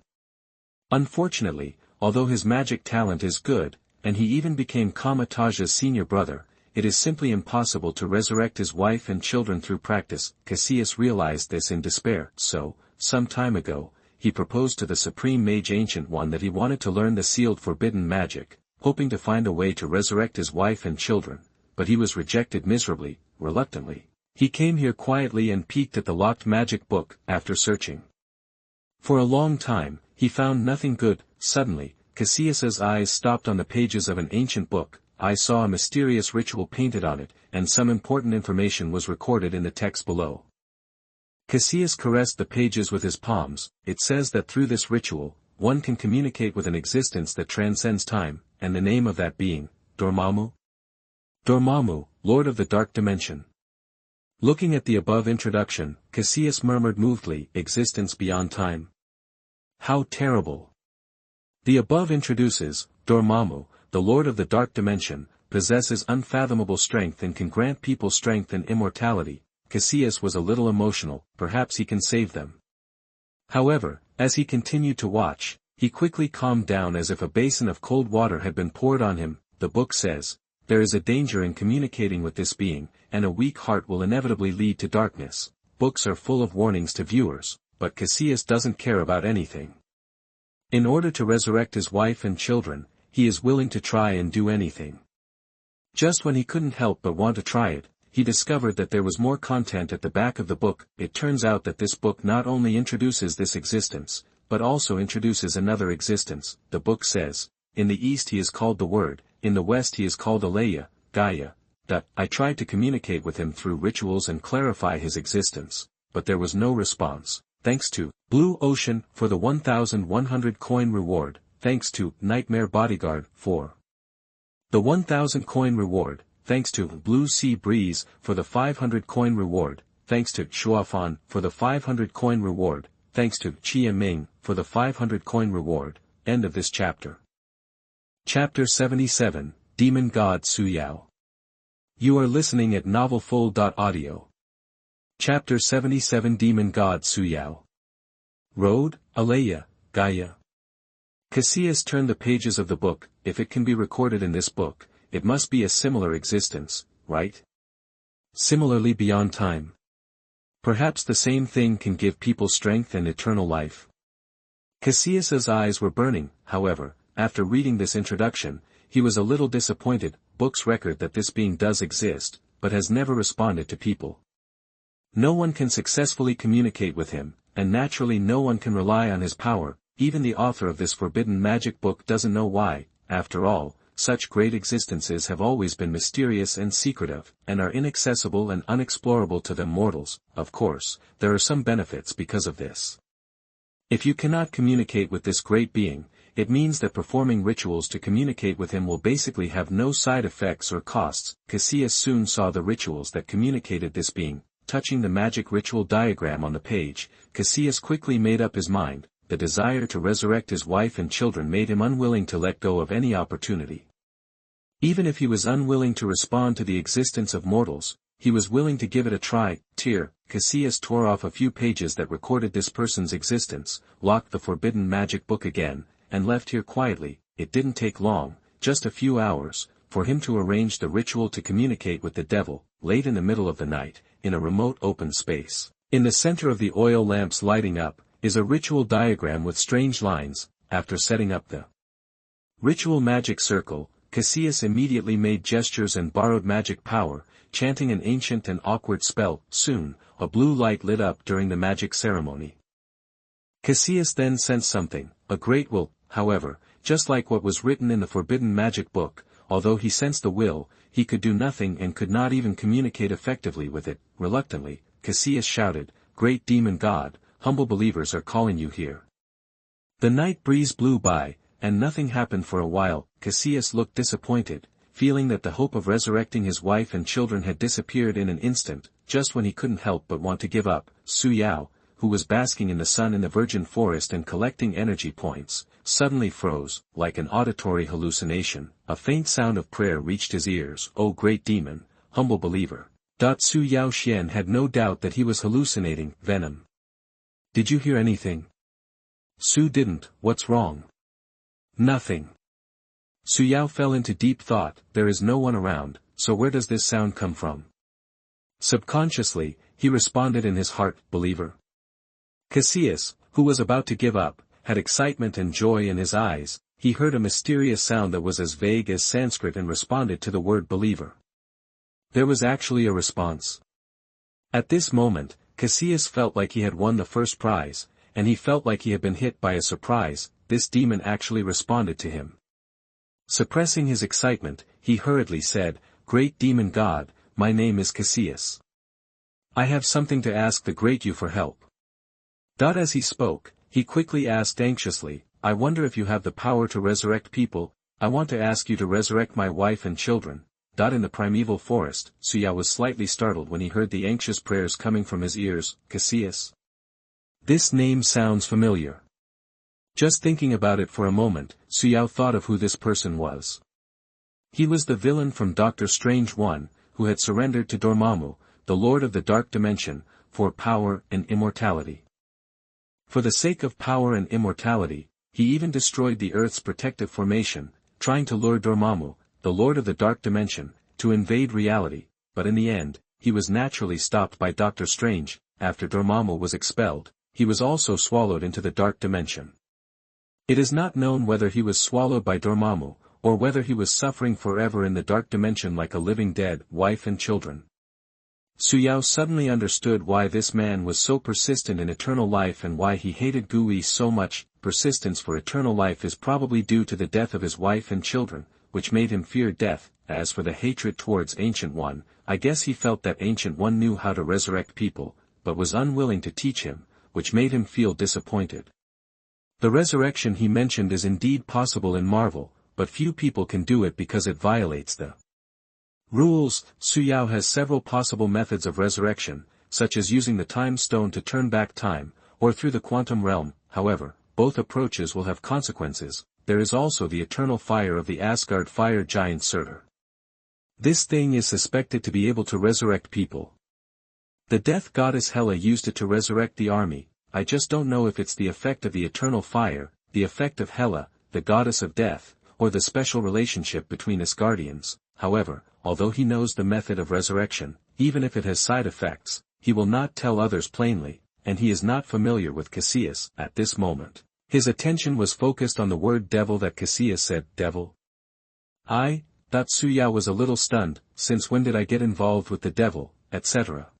Unfortunately, although his magic talent is good, and he even became Kamatage's senior brother, it is simply impossible to resurrect his wife and children through practice. Cassius realized this in despair, so, some time ago, he proposed to the Supreme Mage Ancient One that he wanted to learn the sealed forbidden magic, hoping to find a way to resurrect his wife and children, but he was rejected miserably, reluctantly. He came here quietly and peeked at the locked magic book, after searching for a long time, he found nothing good. Suddenly, Cassius's eyes stopped on the pages of an ancient book. I saw a mysterious ritual painted on it, and some important information was recorded in the text below. Cassius caressed the pages with his palms. It says that through this ritual, one can communicate with an existence that transcends time, and the name of that being, Dormammu. Dormammu, Lord of the Dark Dimension. Looking at the above introduction, Cassius murmured movedly, existence beyond time. How terrible. The above introduces, Dormammu, the Lord of the Dark Dimension, possesses unfathomable strength and can grant people strength and immortality. Cassius was a little emotional, perhaps he can save them. However, as he continued to watch, he quickly calmed down as if a basin of cold water had been poured on him. The book says, there is a danger in communicating with this being, and a weak heart will inevitably lead to darkness. Books are full of warnings to viewers, but Cassius doesn't care about anything. In order to resurrect his wife and children, he is willing to try and do anything. Just when he couldn't help but want to try it, he discovered that there was more content at the back of the book. It turns out that this book not only introduces this existence, but also introduces another existence. The book says, in the east he is called the Word, in the west he is called Aleya, Gaia. I tried to communicate with him through rituals and clarify his existence, but there was no response. Thanks to Blue Ocean for the 1,100 coin reward, thanks to Nightmare Bodyguard for the 1,000 coin reward, thanks to Blue Sea Breeze for the 500 coin reward, thanks to Shuafan for the 500 coin reward, thanks to Chia Ming for the 500 coin reward. End of this chapter. Chapter 77, Demon God Su Yao. You are listening at novelfull.audio. Chapter 77, Demon God Su Yao. Road, Aleya, Gaia. Cassius turned the pages of the book. If it can be recorded in this book, it must be a similar existence, right? Similarly beyond time. Perhaps the same thing can give people strength and eternal life. Cassius's eyes were burning. However, after reading this introduction, he was a little disappointed. Books record that this being does exist, but has never responded to people. No one can successfully communicate with him, and naturally no one can rely on his power. Even the author of this forbidden magic book doesn't know why. After all, such great existences have always been mysterious and secretive, and are inaccessible and unexplorable to them mortals. Of course, there are some benefits because of this. If you cannot communicate with this great being, it means that performing rituals to communicate with him will basically have no side effects or costs. Cassius soon saw the rituals that communicated this being. Touching the magic ritual diagram on the page, Cassius quickly made up his mind. The desire to resurrect his wife and children made him unwilling to let go of any opportunity. Even if he was unwilling to respond to the existence of mortals, he was willing to give it a try. Cassius tore off a few pages that recorded this person's existence, locked the forbidden magic book again, and left here quietly. It didn't take long, just a few hours, for him to arrange the ritual to communicate with the devil. Late in the middle of the night, in a remote open space, in the center of the oil lamps lighting up, is a ritual diagram with strange lines. After setting up the ritual magic circle, Cassius immediately made gestures and borrowed magic power, chanting an ancient and awkward spell. Soon, a blue light lit up during the magic ceremony. Cassius then sensed something, a great will. However, just like what was written in the forbidden magic book, although he sensed the will, he could do nothing and could not even communicate effectively with it. Reluctantly, Cassius shouted, "Great demon god, humble believers are calling you here." The night breeze blew by, and nothing happened for a while. Cassius looked disappointed. feeling that the hope of resurrecting his wife and children had disappeared in an instant, just when he couldn't help but want to give up. Su Yao, who was basking in the sun in the virgin forest and collecting energy points, suddenly froze, like an auditory hallucination. A faint sound of prayer reached his ears. "O great demon, humble believer." Su Yao Xian had no doubt that he was hallucinating. Venom. "Did you hear anything?" Su didn't. "What's wrong?" "Nothing." Su Yao fell into deep thought. There is no one around, so where does this sound come from? Subconsciously, he responded in his heart, "Believer." Cassius, who was about to give up, had excitement and joy in his eyes. He heard a mysterious sound that was as vague as Sanskrit and responded to the word believer. There was actually a response. At this moment, Cassius felt like he had won the first prize, and he felt like he had been hit by a surprise. This demon actually responded to him. Suppressing his excitement, he hurriedly said, "Great demon god, my name is Cassius. I have something to ask the great you for help." As he spoke, he quickly asked anxiously, "I wonder if you have the power to resurrect people. I want to ask you to resurrect my wife and children." In the primeval forest, Su Yao was slightly startled when he heard the anxious prayers coming from his ears. Cassius. This name sounds familiar. Just thinking about it for a moment, Su Yao thought of who this person was. He was the villain from Doctor Strange 1, who had surrendered to Dormammu, the Lord of the Dark Dimension, for power and immortality. For the sake of power and immortality, he even destroyed the Earth's protective formation, trying to lure Dormammu, the Lord of the Dark Dimension, to invade reality, but in the end, he was naturally stopped by Doctor Strange. After Dormammu was expelled, he was also swallowed into the Dark Dimension. It is not known whether he was swallowed by Dormammu, or whether he was suffering forever in the Dark Dimension like a living dead, wife and children. Su Yao suddenly understood why this man was so persistent in eternal life and why he hated Gui so much. Persistence for eternal life is probably due to the death of his wife and children, which made him fear death. As for the hatred towards Ancient One, I guess he felt that Ancient One knew how to resurrect people, but was unwilling to teach him, which made him feel disappointed. The resurrection he mentioned is indeed possible in Marvel, but few people can do it because it violates the rules. Su Yao has several possible methods of resurrection, such as using the time stone to turn back time, or through the quantum realm. However, both approaches will have consequences. There is also the eternal fire of the Asgard fire giant Surtur. This thing is suspected to be able to resurrect people. The death goddess Hela used it to resurrect the army. I just don't know if it's the effect of the eternal fire, the effect of Hela, the goddess of death, or the special relationship between Asgardians. However, although he knows the method of resurrection, even if it has side effects, he will not tell others plainly, and he is not familiar with Cassius at this moment. His attention was focused on the word devil that Cassius said. Devil? Su Yao was a little stunned. Since when did I get involved with the devil, etc.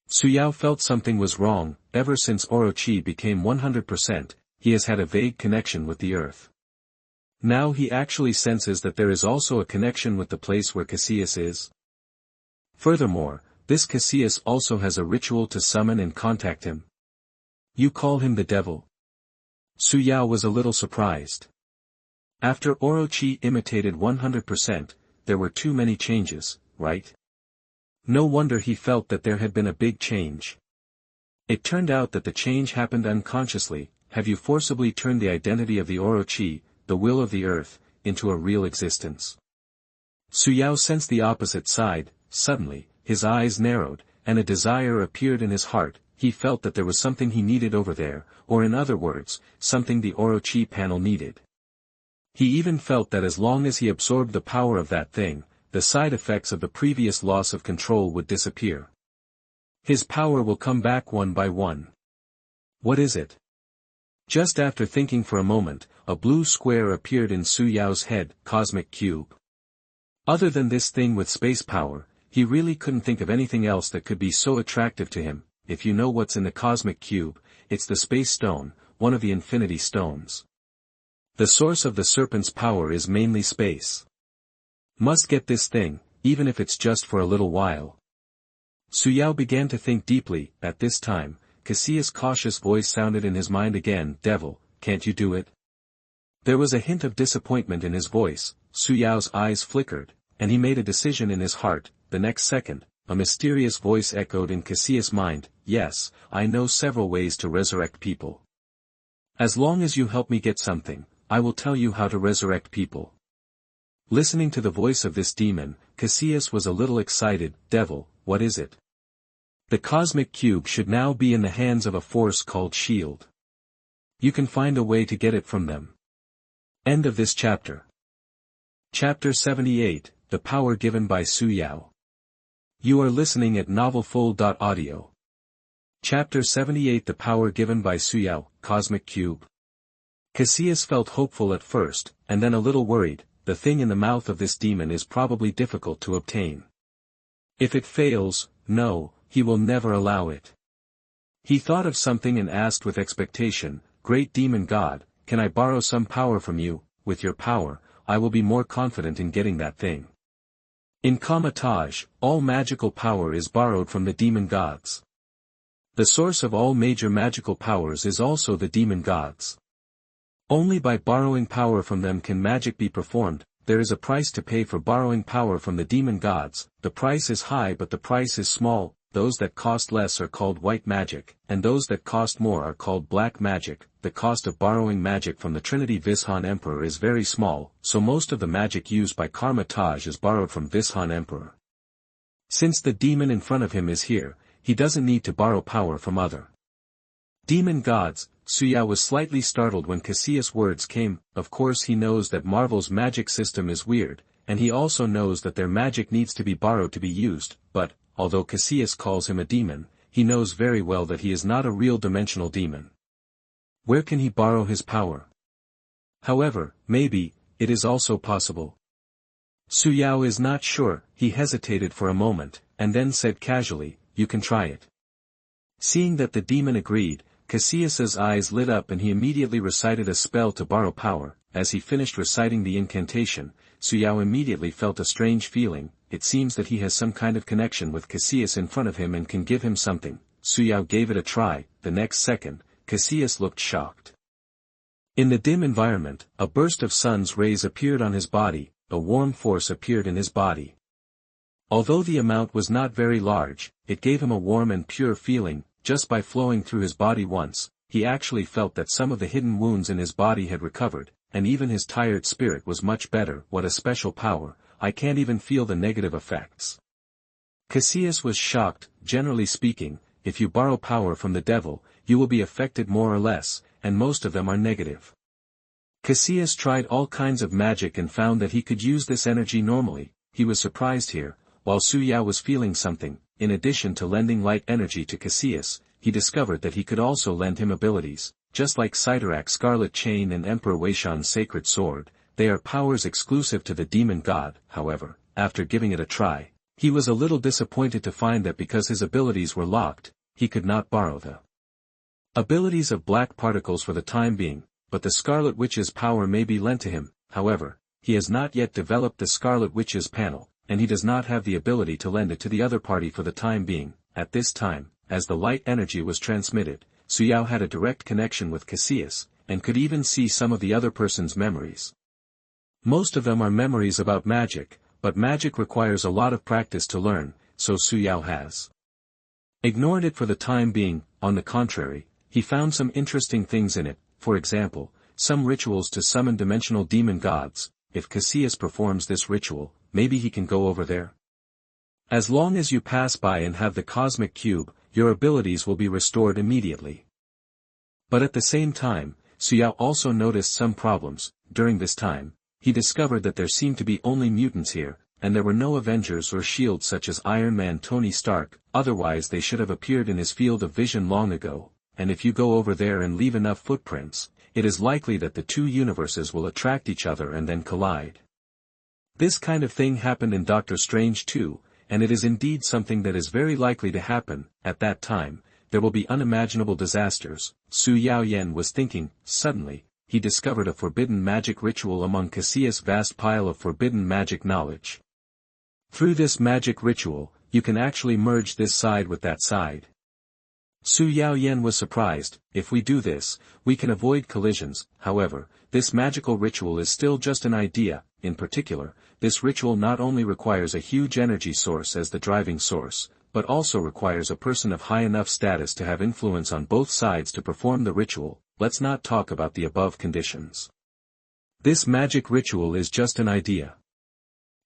Su Yao felt something was wrong. Ever since Orochi became 100%, he has had a vague connection with the earth. Now he actually senses that there is also a connection with the place where Cassius is. Furthermore, this Cassius also has a ritual to summon and contact him. You call him the devil? Su Yao was a little surprised. After Orochi imitated 100%, there were too many changes, right? No wonder he felt that there had been a big change. It turned out that the change happened unconsciously. Have you forcibly turned the identity of the Orochi, the will of the earth, into a real existence? Su Yao sensed the opposite side. Suddenly, his eyes narrowed, and a desire appeared in his heart. He felt that there was something he needed over there, or in other words, something the Orochi panel needed. He even felt that as long as he absorbed the power of that thing, the side effects of the previous loss of control would disappear. His power will come back one by one. What is it? Just after thinking for a moment, a blue square appeared in Su Yao's head. Cosmic cube. Other than this thing with space power, he really couldn't think of anything else that could be so attractive to him. If you know what's in the cosmic cube, it's the space stone, one of the infinity stones. The source of the serpent's power is mainly space. Must get this thing, even if it's just for a little while. Su Yao began to think deeply. At this time, Cassius' cautious voice sounded in his mind again. Devil, can't you do it? There was a hint of disappointment in his voice. Su Yao's eyes flickered, and he made a decision in his heart. The next second, a mysterious voice echoed in Cassius' mind, "Yes, I know several ways to resurrect people. As long as you help me get something, I will tell you how to resurrect people." Listening to the voice of this demon, Cassius was a little excited. "Devil, what is it?" "The cosmic cube should now be in the hands of a force called S.H.I.E.L.D. You can find a way to get it from them." End of this chapter. Chapter 78, The Power Given by Su Yao. You are listening at novelfull.audio. Chapter 78, The Power Given by Su Yao, Cosmic Cube. Cassius felt hopeful at first, and then a little worried. The thing in the mouth of this demon is probably difficult to obtain. If it fails, no, he will never allow it. He thought of something and asked with expectation, "Great demon god, can I borrow some power from you? With your power, I will be more confident in getting that thing." In Kamatage, all magical power is borrowed from the demon gods. The source of all major magical powers is also the demon gods. Only by borrowing power from them can magic be performed. There is a price to pay for borrowing power from the demon gods. The price is high but the price is small. Those that cost less are called white magic, and those that cost more are called black magic. The cost of borrowing magic from the Trinity Vishan Emperor is very small, so most of the magic used by Kamatage is borrowed from Vishan Emperor. Since the demon in front of him is here, he doesn't need to borrow power from other demon gods. Su Yao was slightly startled when Cassius' words came. Of course he knows that Marvel's magic system is weird, and he also knows that their magic needs to be borrowed to be used, but, although Cassius calls him a demon, he knows very well that he is not a real dimensional demon. Where can he borrow his power? However, maybe, it is also possible. Su Yao is not sure. He hesitated for a moment, and then said casually, "You can try it." Seeing that the demon agreed, Cassius's eyes lit up and he immediately recited a spell to borrow power. As he finished reciting the incantation, Su Yao immediately felt a strange feeling. It seems that he has some kind of connection with Cassius in front of him and can give him something. Su Yao gave it a try. The next second, Cassius looked shocked. In the dim environment, a burst of sun's rays appeared on his body. A warm force appeared in his body. Although the amount was not very large, it gave him a warm and pure feeling. Just by flowing through his body once, he actually felt that some of the hidden wounds in his body had recovered, and even his tired spirit was much better. What a special power, I can't even feel the negative effects. Cassius was shocked. Generally speaking, if you borrow power from the devil, you will be affected more or less, and most of them are negative. Cassius tried all kinds of magic and found that he could use this energy normally. He was surprised here, while Su Yao was feeling something. In addition to lending light energy to Cassius, he discovered that he could also lend him abilities. Just like Sidorak's Scarlet Chain and Emperor Weishan's Sacred Sword, they are powers exclusive to the demon god. However, after giving it a try, he was a little disappointed to find that because his abilities were locked, he could not borrow the abilities of black particles for the time being, but the Scarlet Witch's power may be lent to him. However, he has not yet developed the Scarlet Witch's panel, and he does not have the ability to lend it to the other party for the time being. At this time, as the light energy was transmitted, Su Yao had a direct connection with Cassius, and could even see some of the other person's memories. Most of them are memories about magic, but magic requires a lot of practice to learn, so Su Yao has ignored it for the time being. On the contrary, he found some interesting things in it. For example, some rituals to summon dimensional demon gods. If Cassius performs this ritual, maybe he can go over there. As long as you pass by and have the cosmic cube, your abilities will be restored immediately. But at the same time, Su Yao also noticed some problems. During this time, he discovered that there seemed to be only mutants here, and there were no Avengers or S.H.I.E.L.D. such as Iron Man, Tony Stark. Otherwise they should have appeared in his field of vision long ago, and if you go over there and leave enough footprints, it is likely that the two universes will attract each other and then collide. This kind of thing happened in Doctor Strange too, and it is indeed something that is very likely to happen. At that time, there will be unimaginable disasters. Su Yao Yen was thinking. Suddenly, he discovered a forbidden magic ritual among Cassius' vast pile of forbidden magic knowledge. Through this magic ritual, you can actually merge this side with that side. Su Yao was surprised. If we do this, we can avoid collisions. However, this magical ritual is still just an idea. In particular, this ritual not only requires a huge energy source as the driving source, but also requires a person of high enough status to have influence on both sides to perform the ritual. Let's not talk about the above conditions. This magic ritual is just an idea.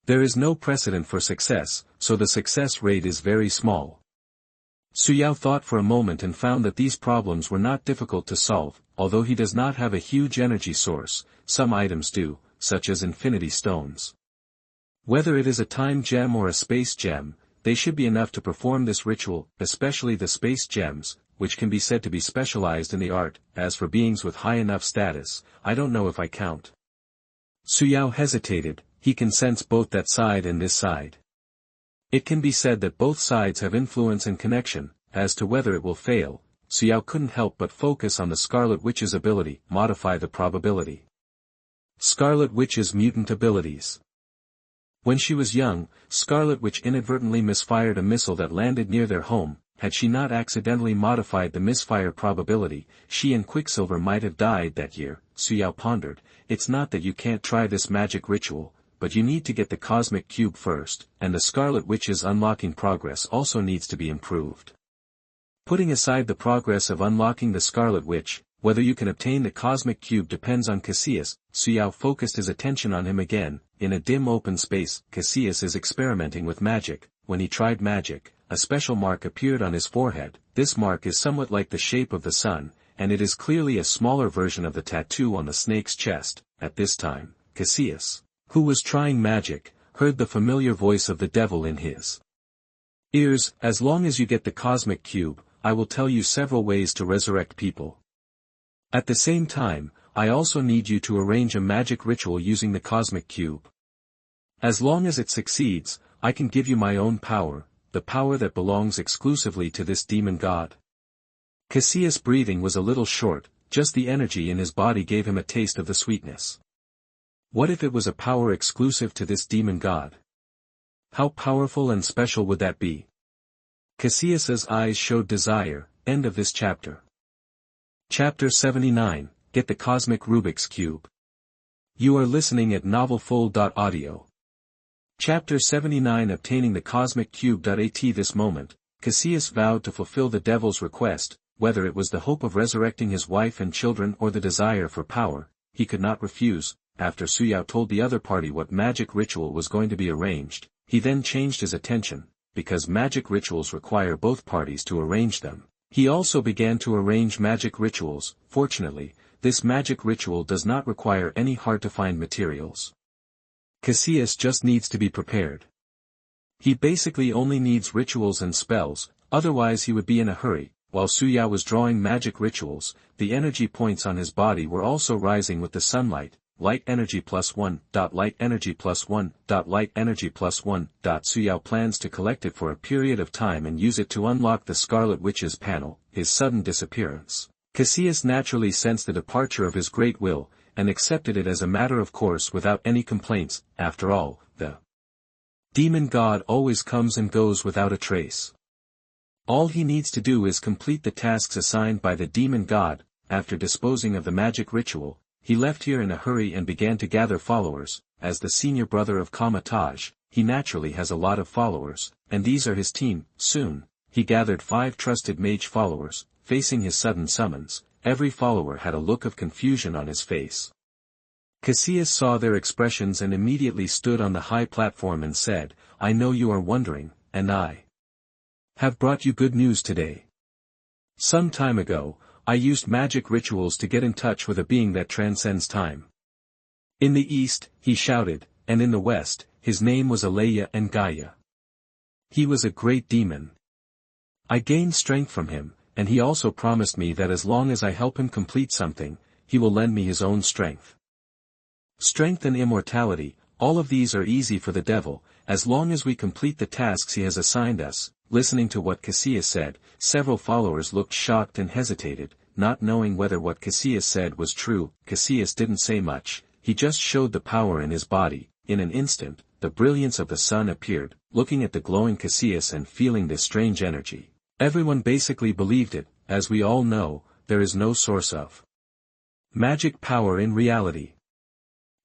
There is no precedent for success, so the success rate is very small. Su Yao thought for a moment and found that these problems were not difficult to solve. Although he does not have a huge energy source, some items do, such as infinity stones. Whether it is a time gem or a space gem, they should be enough to perform this ritual, especially the space gems, which can be said to be specialized in the art. As for beings with high enough status, I don't know if I count. Su Yao hesitated. He can sense both that side and this side. It can be said that both sides have influence and connection. As to whether it will fail, Su Yao couldn't help but focus on the Scarlet Witch's ability, modify the probability. Scarlet Witch's mutant abilities. When she was young, Scarlet Witch inadvertently misfired a missile that landed near their home. Had she not accidentally modified the misfire probability, she and Quicksilver might have died that year. Su Yao pondered. It's not that you can't try this magic ritual, but you need to get the cosmic cube first, and the Scarlet Witch's unlocking progress also needs to be improved. Putting aside the progress of unlocking the Scarlet Witch, whether you can obtain the cosmic cube depends on Cassius. Su Yao focused his attention on him again. In a dim open space, Cassius is experimenting with magic. When he tried magic, a special mark appeared on his forehead. This mark is somewhat like the shape of the sun, and it is clearly a smaller version of the tattoo on the snake's chest. At this time, Cassius, who was trying magic, heard the familiar voice of the devil in his ears. As long as you get the cosmic cube, I will tell you several ways to resurrect people. At the same time, I also need you to arrange a magic ritual using the cosmic cube. As long as it succeeds, I can give you my own power, the power that belongs exclusively to this demon god. Cassius' breathing was a little short, just the energy in his body gave him a taste of the sweetness. What if it was a power exclusive to this demon god? How powerful and special would that be? Cassius's eyes showed desire. End of this chapter. Chapter 79, Get the Cosmic Rubik's Cube. You are listening at novelfull.audio. Chapter 79 Obtaining the Cosmic Cube. At this moment, Cassius vowed to fulfill the devil's request. Whether it was the hope of resurrecting his wife and children or the desire for power, he could not refuse. After Su Yao told the other party what magic ritual was going to be arranged, he then changed his attention. Because magic rituals require both parties to arrange them, he also began to arrange magic rituals. Fortunately, this magic ritual does not require any hard-to-find materials. Cassius just needs to be prepared. He basically only needs rituals and spells, otherwise he would be in a hurry. While Su Yao was drawing magic rituals, the energy points on his body were also rising with the sunlight. Light energy +1. Light energy +1. Light energy +1. Su Yao plans to collect it for a period of time and use it to unlock the Scarlet Witch's panel. His sudden disappearance. Cassius naturally sensed the departure of his great will, and accepted it as a matter of course without any complaints. After all, the demon god always comes and goes without a trace. All he needs to do is complete the tasks assigned by the demon god. After disposing of the magic ritual, he left here in a hurry and began to gather followers. As the senior brother of Kamatage, he naturally has a lot of followers, and these are his team. Soon, he gathered 5 trusted mage followers. Facing his sudden summons, every follower had a look of confusion on his face. Cassius saw their expressions and immediately stood on the high platform and said, I know you are wondering, and I have brought you good news today. Some time ago, I used magic rituals to get in touch with a being that transcends time. In the east, he shouted, and in the west, his name was Alea and Gaia. He was a great demon. I gained strength from him, and he also promised me that as long as I help him complete something, he will lend me his own strength. Strength and immortality, all of these are easy for the devil, as long as we complete the tasks he has assigned us. Listening to what Cassius said, several followers looked shocked and hesitated, not knowing whether what Cassius said was true. Cassius didn't say much, he just showed the power in his body. In an instant, the brilliance of the sun appeared. Looking at the glowing Cassius and feeling this strange energy, Everyone basically believed it. As we all know, there is no source of magic power in reality.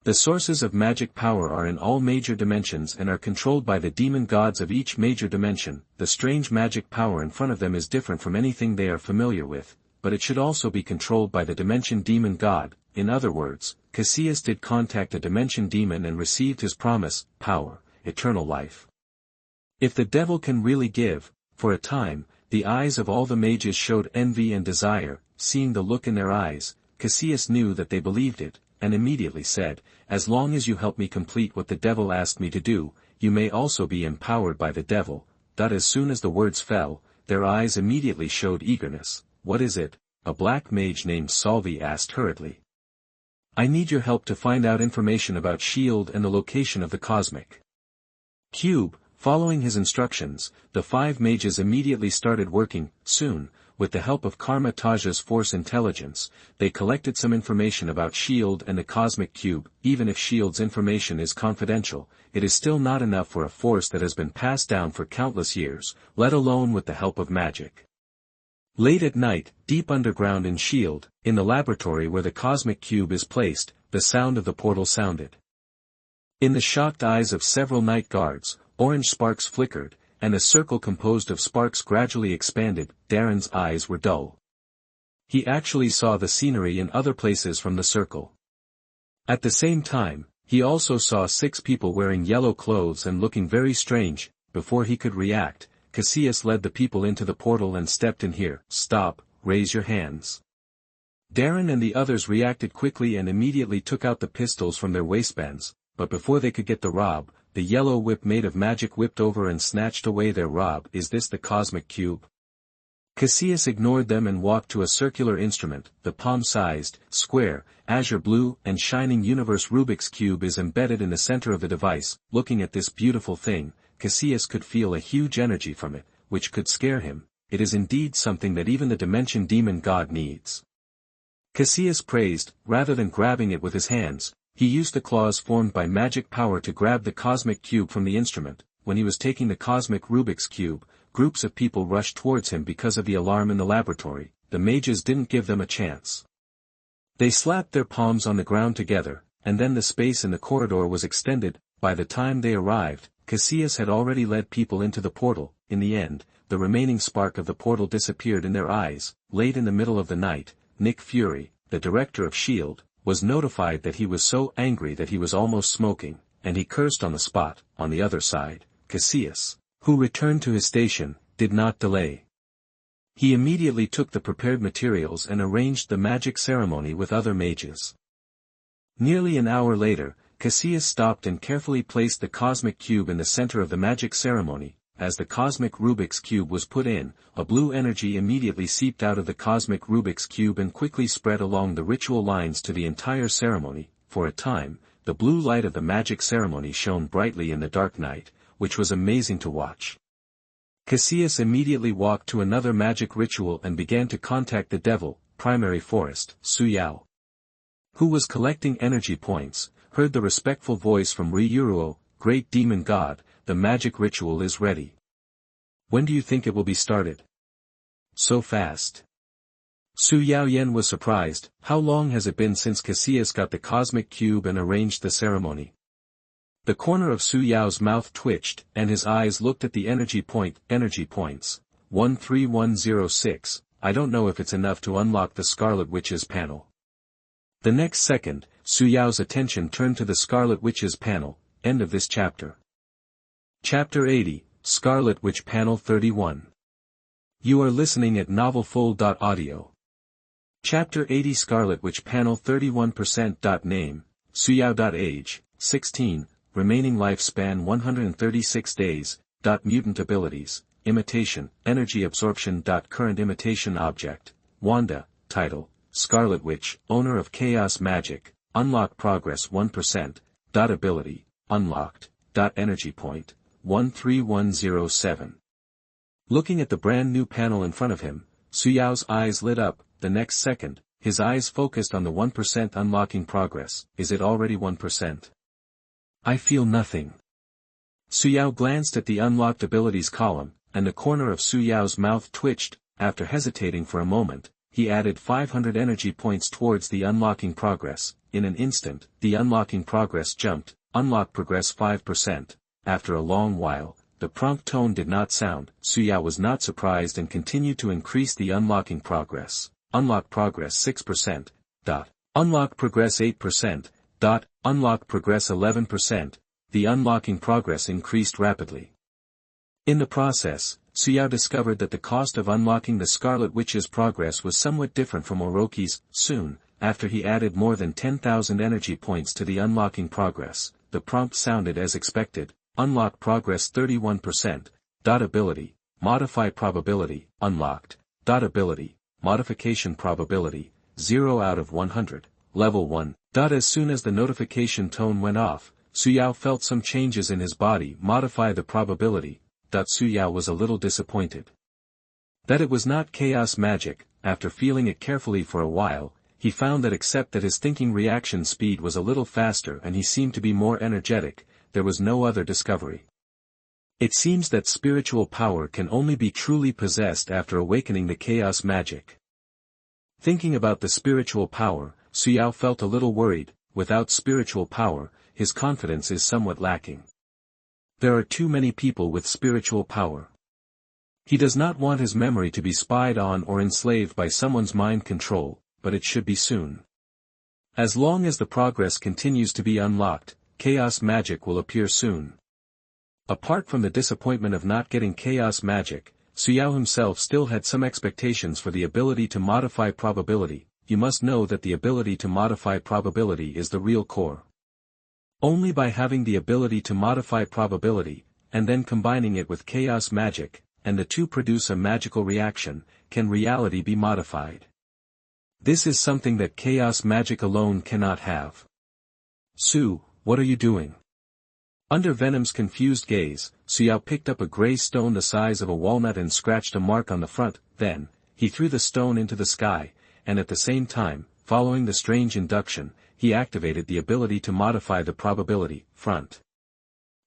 The sources of magic power are in all major dimensions and are controlled by the demon gods of each major dimension. The strange magic power in front of them is different from anything they are familiar with, but it should also be controlled by the dimension demon god. In other words, Cassius did contact a dimension demon and received his promise, power, eternal life. If the devil can really give, for a time, the eyes of all the mages showed envy and desire. Seeing the look in their eyes, Cassius knew that they believed it, and immediately said, "As long as you help me complete what the devil asked me to do, you may also be empowered by the devil." As soon as the words fell, their eyes immediately showed eagerness. "What is it?" a black mage named Salvi asked hurriedly. "I need your help to find out information about S.H.I.E.L.D. and the location of the cosmic cube." Following his instructions, the 5 mages immediately started working. Soon, with the help of Karma Taja's Force Intelligence, they collected some information about S.H.I.E.L.D. and the Cosmic Cube. Even if S.H.I.E.L.D.'s information is confidential, it is still not enough for a force that has been passed down for countless years, let alone with the help of magic. Late at night, deep underground in S.H.I.E.L.D., in the laboratory where the Cosmic Cube is placed, the sound of the portal sounded. In the shocked eyes of several night guards, orange sparks flickered, and a circle composed of sparks gradually expanded. Darren's eyes were dull. He actually saw the scenery in other places from the circle. At the same time, he also saw 6 people wearing yellow clothes and looking very strange. Before he could react, Cassius led the people into the portal and stepped in. "Here, stop, raise your hands." Darren and the others reacted quickly and immediately took out the pistols from their waistbands, but before they could get the rob, the yellow whip made of magic whipped over and snatched away their rob. "Is this the cosmic cube?" Cassius ignored them and walked to a circular instrument. The palm-sized, square, azure blue and shining universe Rubik's cube is embedded in the center of the device. Looking at this beautiful thing, Cassius could feel a huge energy from it, which could scare him. It is indeed something that even the dimension demon god needs. Cassius praised. Rather than grabbing it with his hands, he used the claws formed by magic power to grab the cosmic cube from the instrument. When he was taking the cosmic Rubik's cube, groups of people rushed towards him because of the alarm in the laboratory. The mages didn't give them a chance. They slapped their palms on the ground together, and then the space in the corridor was extended. By the time they arrived, Cassius had already led people into the portal. In the end, the remaining spark of the portal disappeared in their eyes. Late in the middle of the night, Nick Fury, the director of S.H.I.E.L.D., was notified that he was so angry that he was almost smoking, and he cursed on the spot. On the other side, Cassius, who returned to his station, did not delay. He immediately took the prepared materials and arranged the magic ceremony with other mages. Nearly an hour later, Cassius stopped and carefully placed the cosmic cube in the center of the magic ceremony. As the cosmic Rubik's cube was put in, a blue energy immediately seeped out of the cosmic Rubik's cube and quickly spread along the ritual lines to the entire ceremony. For a time, the blue light of the magic ceremony shone brightly in the dark night, which was amazing to watch. Cassius immediately walked to another magic ritual and began to contact the devil, primary forest. Su Yao, who was collecting energy points, heard the respectful voice from Ryuruo, great demon god. "The magic ritual is ready. When do you think it will be started?" "So fast." Su Yao Yen was surprised. "How long has it been since Cassius got the cosmic cube and arranged the ceremony?" The corner of Su Yao's mouth twitched, and his eyes looked at the energy point. "Energy points. 13106, I don't know if it's enough to unlock the Scarlet Witch's panel." The next second, Su Yao's attention turned to the Scarlet Witch's panel. End of this chapter. Chapter 80, Scarlet Witch Panel 31. You are listening at novelfull.audio. Chapter 80 Scarlet Witch Panel 31%. Name, Su Yao. Age, 16, remaining lifespan 136 days. Mutant abilities, Imitation, Energy Absorption. Current Imitation Object, Wanda. Title, Scarlet Witch, Owner of Chaos Magic, Unlock Progress 1%. Ability, Unlocked. Energy Point, 13107. Looking at the brand new panel in front of him, Su Yao's eyes lit up. The next second, his eyes focused on the 1% unlocking progress. Is it already 1%? I feel nothing. Su Yao glanced at the unlocked abilities column, and the corner of Su Yao's mouth twitched. After hesitating for a moment, he added 500 energy points towards the unlocking progress. In an instant, the unlocking progress jumped, unlock progress 5%. After a long while, the prompt tone did not sound. Su Yao was not surprised and continued to increase the unlocking progress. Unlock progress 6%. Unlock progress 8%. Unlock progress 11%. The unlocking progress increased rapidly. In the process, Su Yao discovered that the cost of unlocking the Scarlet Witch's progress was somewhat different from Orochi's. Soon, after he added more than 10,000 energy points to the unlocking progress, the prompt sounded as expected. Unlock progress 31%. Ability, modify probability, unlocked. Ability, modification probability, 0 out of 100, level 1. As soon as the notification tone went off, Su Yao felt some changes in his body. Modify the probability. Su Yao was a little disappointed that it was not chaos magic. After feeling it carefully for a while, he found that except that his thinking reaction speed was a little faster and he seemed to be more energetic, there was no other discovery. It seems that spiritual power can only be truly possessed after awakening the chaos magic. Thinking about the spiritual power, Su Yao felt a little worried. Without spiritual power, his confidence is somewhat lacking. There are too many people with spiritual power. He does not want his memory to be spied on or enslaved by someone's mind control, but it should be soon. As long as the progress continues to be unlocked, chaos magic will appear soon. Apart from the disappointment of not getting chaos magic, Su Yao himself still had some expectations for the ability to modify probability. You must know that the ability to modify probability is the real core. Only by having the ability to modify probability, and then combining it with chaos magic, and the two produce a magical reaction, can reality be modified. This is something that chaos magic alone cannot have. Su, what are you doing? Under Venom's confused gaze, Su Yao picked up a gray stone the size of a walnut and scratched a mark on the front. Then, he threw the stone into the sky, and at the same time, following the strange induction, he activated the ability to modify the probability, front.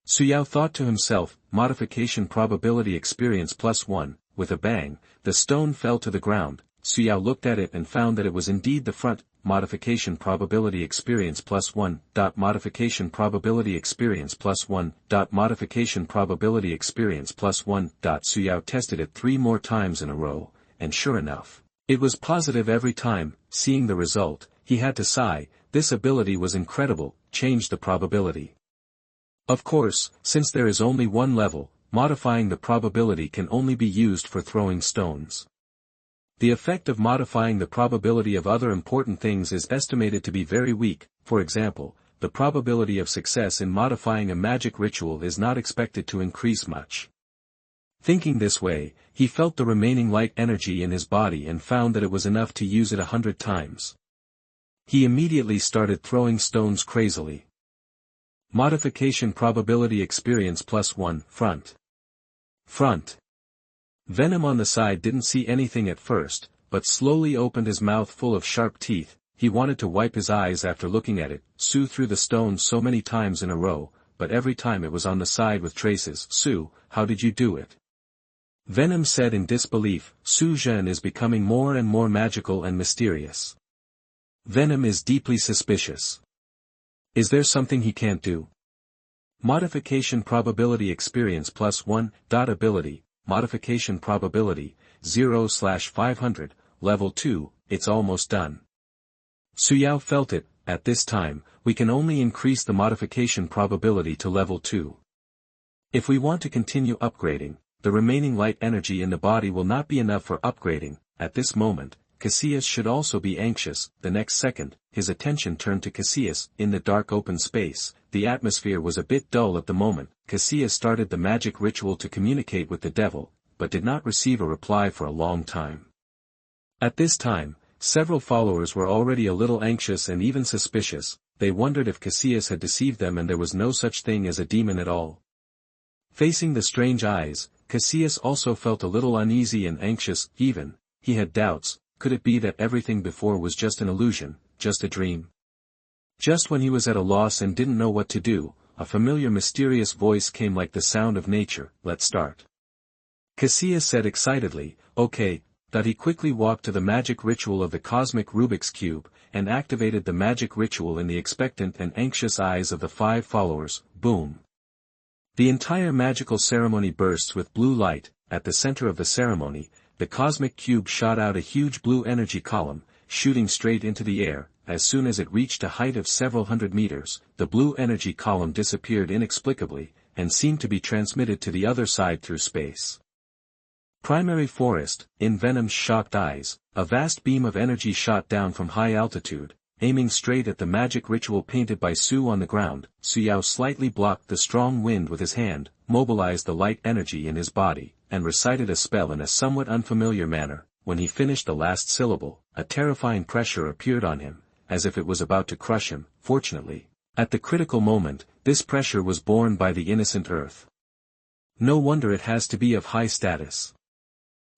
Su Yao thought to himself, modification probability experience +1, with a bang, the stone fell to the ground. Su Yao looked at it and found that it was indeed the front, modification probability experience +1. Modification probability experience +1. Modification probability experience +1. Su Yao tested it 3 more times in a row, and sure enough, it was positive every time. Seeing the result, he had to sigh. This ability was incredible. Change the probability. Of course, since there is only one level, modifying the probability can only be used for throwing stones. The effect of modifying the probability of other important things is estimated to be very weak. For example, the probability of success in modifying a magic ritual is not expected to increase much. Thinking this way, he felt the remaining light energy in his body and found that it was enough to use it 100 times. He immediately started throwing stones crazily. Modification probability experience +1, front. Front. Venom on the side didn't see anything at first, but slowly opened his mouth full of sharp teeth. He wanted to wipe his eyes after looking at it. Su threw the stone so many times in a row, but every time it was on the side with traces. Su, how did you do it? Venom said in disbelief. Su Zhen is becoming more and more magical and mysterious. Venom is deeply suspicious. Is there something he can't do? Modification probability experience +1. Ability, modification probability, 0/500, level 2, it's almost done. Su Yao felt it. At this time, we can only increase the modification probability to level 2. If we want to continue upgrading, the remaining light energy in the body will not be enough for upgrading. At this moment, Cassius should also be anxious. The next second, his attention turned to Cassius. In the dark open space, the atmosphere was a bit dull at the moment. Cassius started the magic ritual to communicate with the devil, but did not receive a reply for a long time. At this time, several followers were already a little anxious and even suspicious. They wondered if Cassius had deceived them and there was no such thing as a demon at all. Facing the strange eyes, Cassius also felt a little uneasy and anxious. Even, he had doubts. Could it be that everything before was just an illusion, just a dream? Just when he was at a loss and didn't know what to do, a familiar mysterious voice came like the sound of nature. Let's start. Cassia said excitedly, okay, that he quickly walked to the magic ritual of the cosmic Rubik's Cube, and activated the magic ritual in the expectant and anxious eyes of the 5 followers. Boom. The entire magical ceremony bursts with blue light. At the center of the ceremony, the cosmic cube shot out a huge blue energy column, shooting straight into the air. As soon as it reached a height of several hundred meters, the blue energy column disappeared inexplicably, and seemed to be transmitted to the other side through space. Primary forest, in Venom's shocked eyes, a vast beam of energy shot down from high altitude, aiming straight at the magic ritual painted by Su on the ground. Su Yao slightly blocked the strong wind with his hand, mobilized the light energy in his body, and recited a spell in a somewhat unfamiliar manner. When he finished the last syllable, a terrifying pressure appeared on him, as if it was about to crush him. Fortunately, at the critical moment, this pressure was borne by the innocent earth. No wonder it has to be of high status.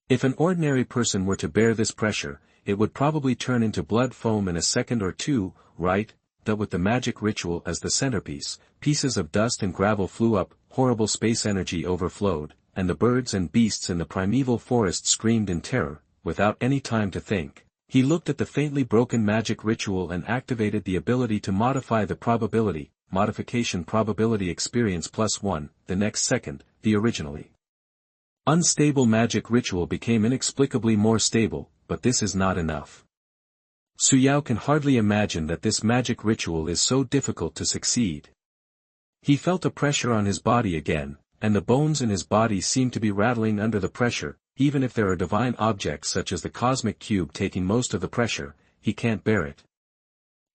If an ordinary person were to bear this pressure, it would probably turn into blood foam in a second or two, right? That with the magic ritual as the centerpiece, pieces of dust and gravel flew up, horrible space energy overflowed, and the birds and beasts in the primeval forest screamed in terror. Without any time to think, he looked at the faintly broken magic ritual and activated the ability to modify the probability, modification probability experience +1, the next second, the originally unstable magic ritual became inexplicably more stable, but this is not enough. Su Yao can hardly imagine that this magic ritual is so difficult to succeed. He felt a pressure on his body again, and the bones in his body seemed to be rattling under the pressure. Even if there are divine objects such as the cosmic cube taking most of the pressure, he can't bear it.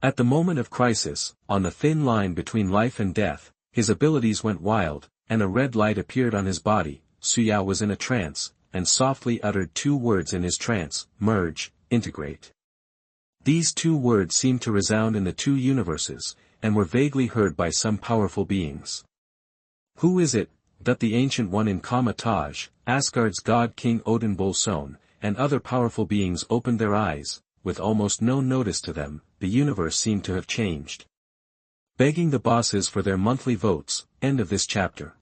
At the moment of crisis, on the thin line between life and death, his abilities went wild, and a red light appeared on his body. Su Yao was in a trance, and softly uttered 2 words in his trance: merge, integrate. These 2 words seemed to resound in the 2 universes, and were vaguely heard by some powerful beings. Who is it? That the Ancient One in Kamatage, Asgard's god King Odin Bolson, and other powerful beings opened their eyes. With almost no notice to them, the universe seemed to have changed. Begging the bosses for their monthly votes. End of this chapter.